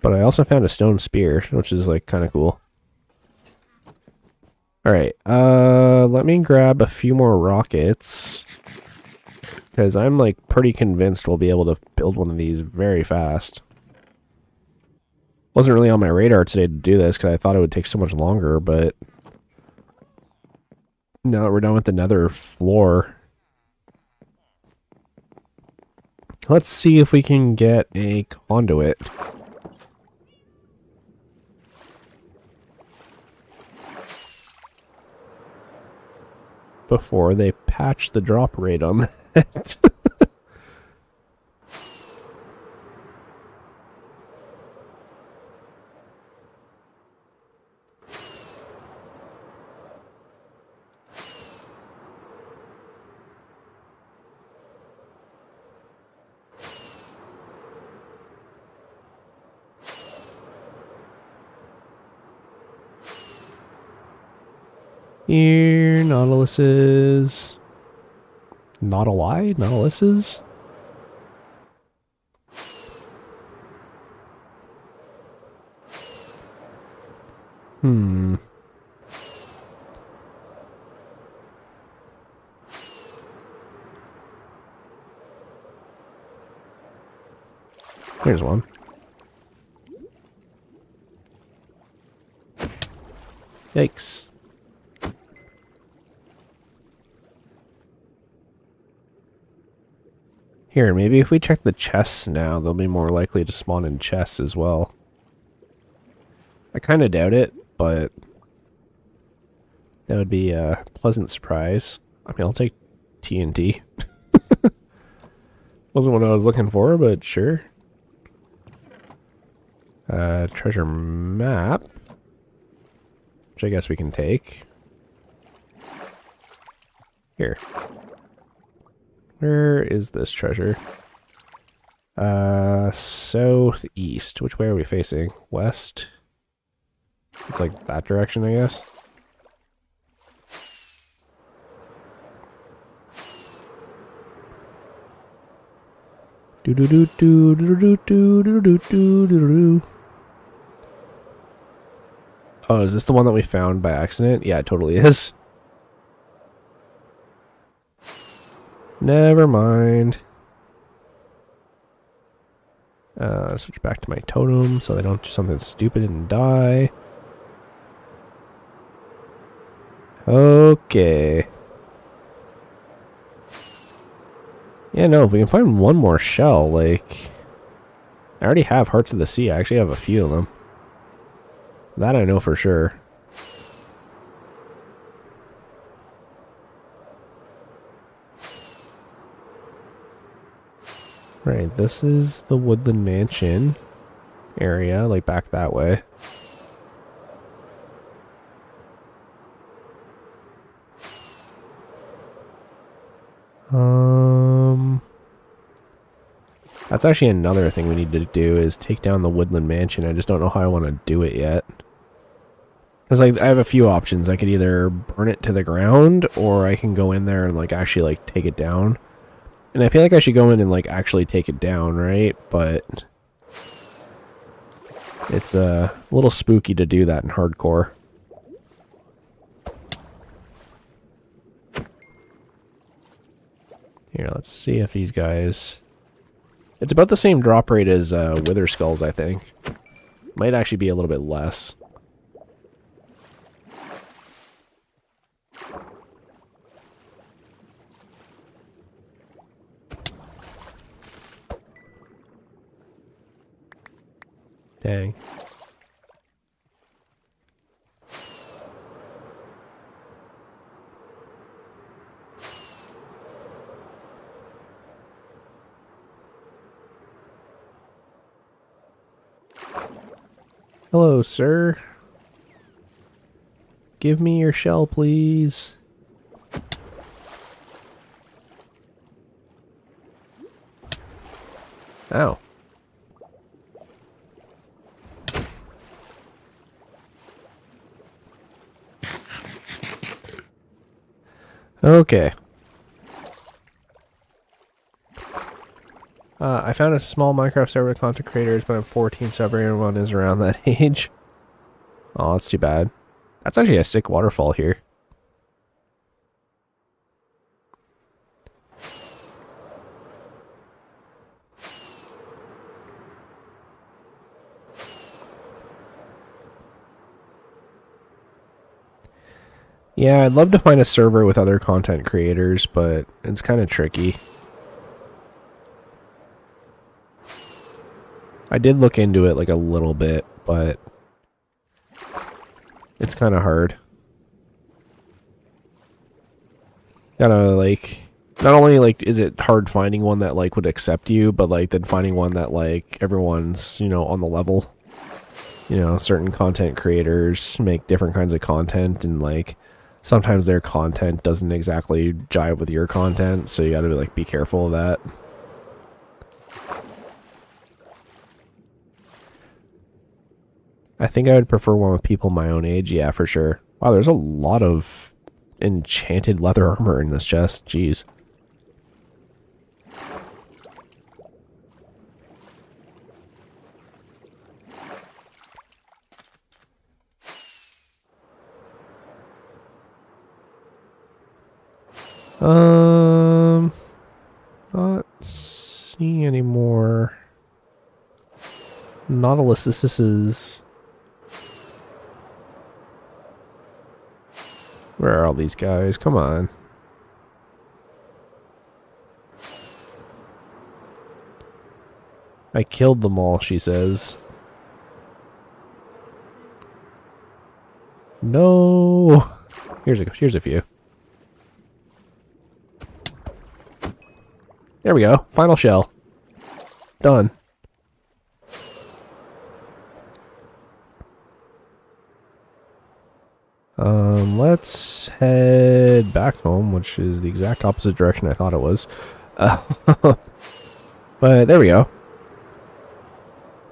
But I also found a stone spear, which is like kind of cool. Alright, let me grab a few more rockets. Because I'm like pretty convinced we'll be able to build one of these very fast. Wasn't really on my radar today to do this because I thought it would take so much longer, but now that we're done with the nether floor, let's see if we can get a conduit. Before they patch the drop rate on that. Here, Nautiluses. Nautiluses? Here's one. Yikes. Here, maybe if we check the chests now, they'll be more likely to spawn in chests as well. I kind of doubt it, but that would be a pleasant surprise. I mean, I'll take TNT. Wasn't what I was looking for, but sure. Treasure map, which I guess we can take. Here. Where is this treasure? Southeast. Which way are we facing? West? It's like that direction, I guess. Do do do do do do do do do do do. Oh, is this the one that we found by accident? Yeah, it totally is. Never mind. Switch back to my totem so they don't do something stupid and die. Okay. Yeah, no, if we can find one more shell, like... I already have Hearts of the Sea. I actually have a few of them. That I know for sure. Right, this is the Woodland Mansion area, like back that way. That's actually another thing we need to do is take down the Woodland Mansion. I just don't know how I want to do it yet. Because like I have a few options. I could either burn it to the ground or I can go in there and like actually like take it down. And I feel like I should go in and like actually take it down, right? But it's a little spooky to do that in hardcore. Here, let's see if these guys... It's about the same drop rate as Wither Skulls, I think. Might actually be a little bit less. Dang. Hello, sir. Give me your shell, please. Ow. Okay. I found a small Minecraft server with content creators, but I'm 14, so everyone is around that age. Oh, that's too bad. That's actually a sick waterfall here. Yeah, I'd love to find a server with other content creators, but it's kind of tricky. I did look into it like a little bit, but it's kind of hard. Gotta like, not only like is it hard finding one that like would accept you, but like then finding one that like everyone's, you know, on the level. You know, certain content creators make different kinds of content, and like sometimes their content doesn't exactly jive with your content, so you gotta like be careful of that. I think I would prefer one with people my own age, yeah, for sure. Wow, there's a lot of enchanted leather armor in this chest, jeez. Not seeing any more Nautiluses. Where are all these guys? Come on. I killed them all, she says. No. Here's a few. There we go. Final shell. Done. Let's head back home, which is the exact opposite direction I thought it was. But there we go.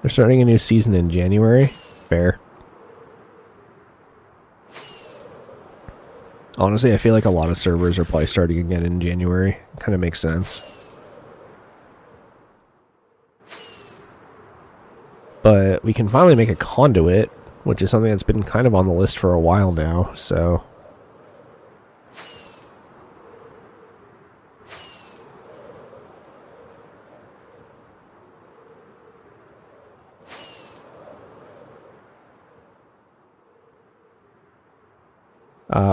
They're starting a new season in January. Fair. Honestly, I feel like a lot of servers are probably starting again in January. Kind of makes sense. But we can finally make a conduit, which is something that's been kind of on the list for a while now, so...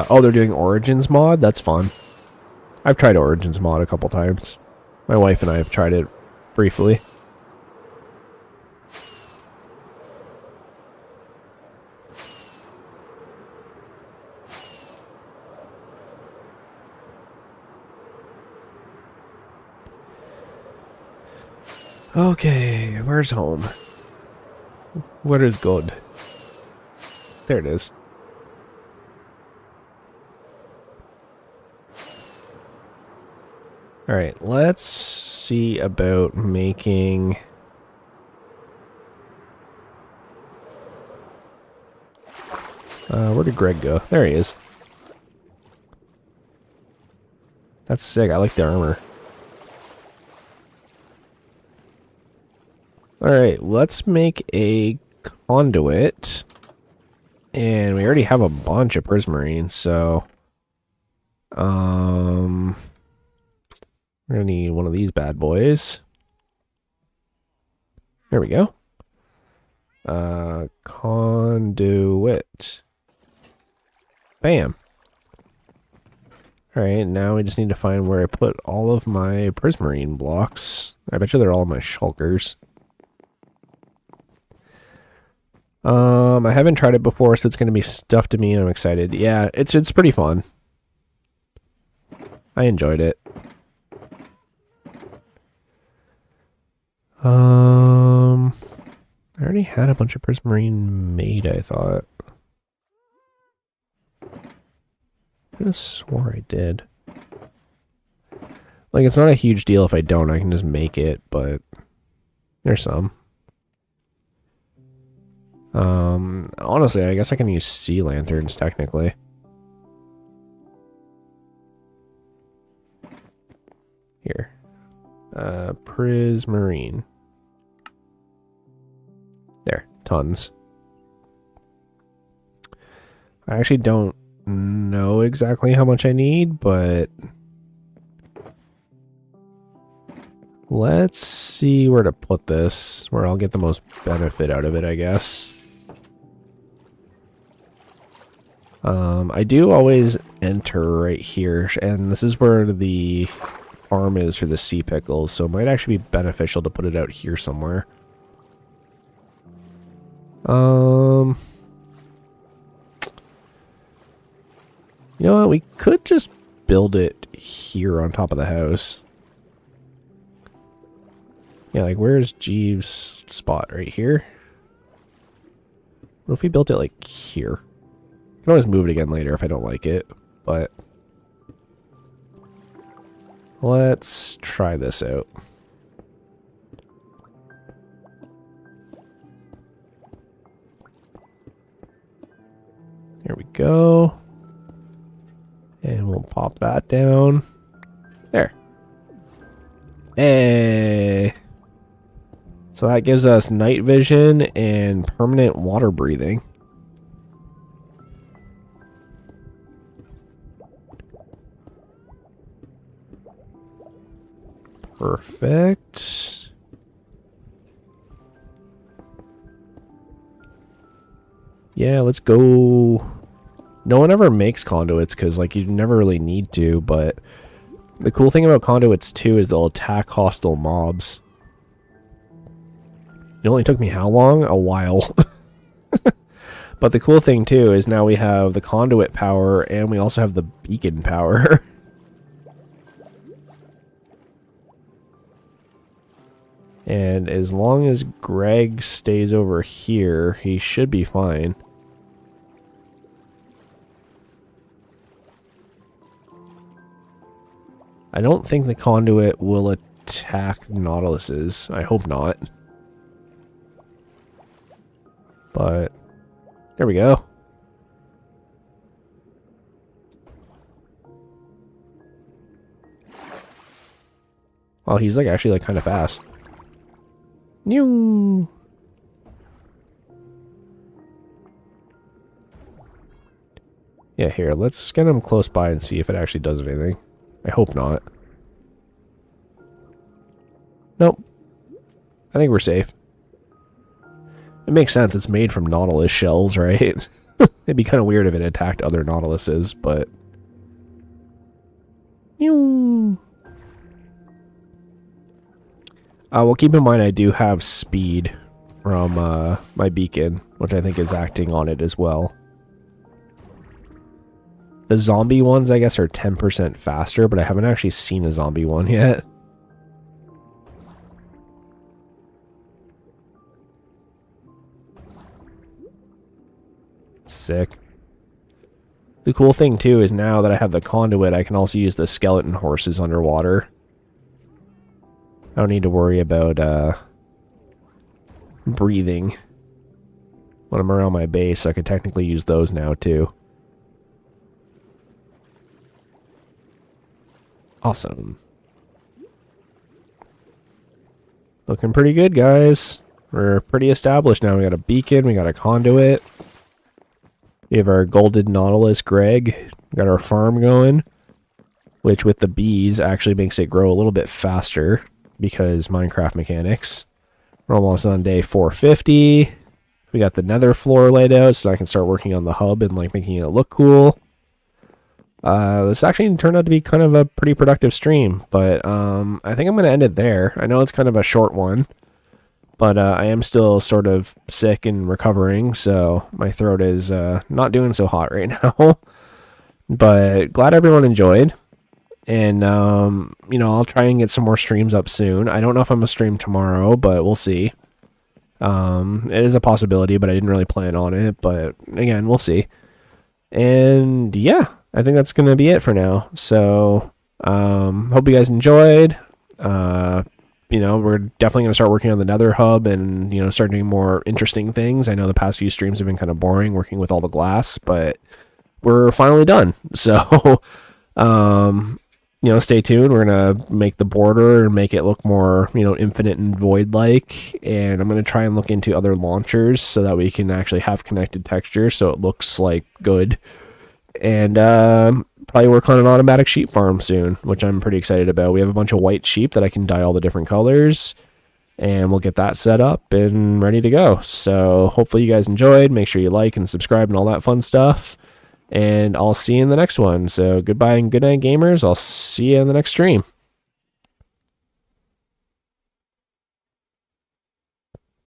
oh, they're doing Origins mod? That's fun. I've tried Origins mod a couple times. My wife and I have tried it briefly. Okay, where's home? Where is good? There it is. Alright, let's see about making... where did Greg go? There he is. That's sick, I like the armor. Alright, let's make a conduit. And we already have a bunch of prismarine, so... we're gonna need one of these bad boys. There we go. Conduit. Bam. Alright, now we just need to find where I put all of my prismarine blocks. I bet you they're all my shulkers. I haven't tried it before, so it's gonna be stuff to me and I'm excited. Yeah, it's pretty fun. I enjoyed it. I already had a bunch of prismarine made, I thought. I could have swore I did. Like, it's not a huge deal if I don't, I can just make it, but there's some. Honestly, I guess I can use sea lanterns, technically. Here. Prismarine. There, tons. I actually don't know exactly how much I need, but let's see where to put this, where I'll get the most benefit out of it, I guess. I do always enter right here, and this is where the farm is for the sea pickles, so it might actually be beneficial to put it out here somewhere. You know what, we could just build it here on top of the house. Yeah, like where's Jeeves' spot? Right here? What if we built it like here? I can always move it again later if I don't like it, but let's try this out. There we go. And we'll pop that down. There. Hey. So that gives us night vision and permanent water breathing. Perfect. Yeah, let's go. No one ever makes conduits because, like, you never really need to, but the cool thing about conduits, too, is they'll attack hostile mobs. It only took me how long? A while. But the cool thing, too, is now we have the conduit power, and we also have the beacon power. And as long as Greg stays over here, he should be fine. I don't think the conduit will attack Nautiluses. I hope not. But there we go. Oh, he's like actually like kind of fast. New. Yeah, here, let's get him close by and see if it actually does anything. I hope not. Nope. I think we're safe. It makes sense, it's made from Nautilus shells, right? It'd be kind of weird if it attacked other Nautiluses, but... well, keep in mind I do have speed from my beacon, which I think is acting on it as well. The zombie ones, I guess, are 10% faster, but I haven't actually seen a zombie one yet. Sick. The cool thing, too, is now that I have the conduit, I can also use the skeleton horses underwater. I don't need to worry about breathing when I'm around my base, so I could technically use those now, too. Awesome. Looking pretty good, guys. We're pretty established now. We got a beacon, we got a conduit. We have our golden Nautilus, Greg. We got our farm going, which with the bees actually makes it grow a little bit faster because Minecraft mechanics. We're almost on day 450. We got the nether floor laid out so I can start working on the hub and like making it look cool. This actually turned out to be kind of a pretty productive stream, but I think I'm going to end it there. I know it's kind of a short one, but I am still sort of sick and recovering, so my throat is not doing so hot right now. But glad everyone enjoyed, and you know, I'll try and get some more streams up soon. I don't know if I'm going to stream tomorrow, but we'll see. It is a possibility, but I didn't really plan on it, but again, we'll see. And yeah, I think that's going to be it for now. So, hope you guys enjoyed. You know, we're definitely going to start working on the Nether hub and, you know, start doing more interesting things. I know the past few streams have been kind of boring working with all the glass, but we're finally done. So, stay tuned. We're going to make the border and make it look more, infinite and void-like. And I'm going to try and look into other launchers so that we can actually have connected texture so it looks like good. And probably work on an automatic sheep farm soon, which I'm pretty excited about. We have a bunch of white sheep that I can dye all the different colors. And we'll get that set up and ready to go. So hopefully you guys enjoyed. Make sure you like and subscribe and all that fun stuff. And I'll see you in the next one. So goodbye and good night, gamers. I'll see you in the next stream.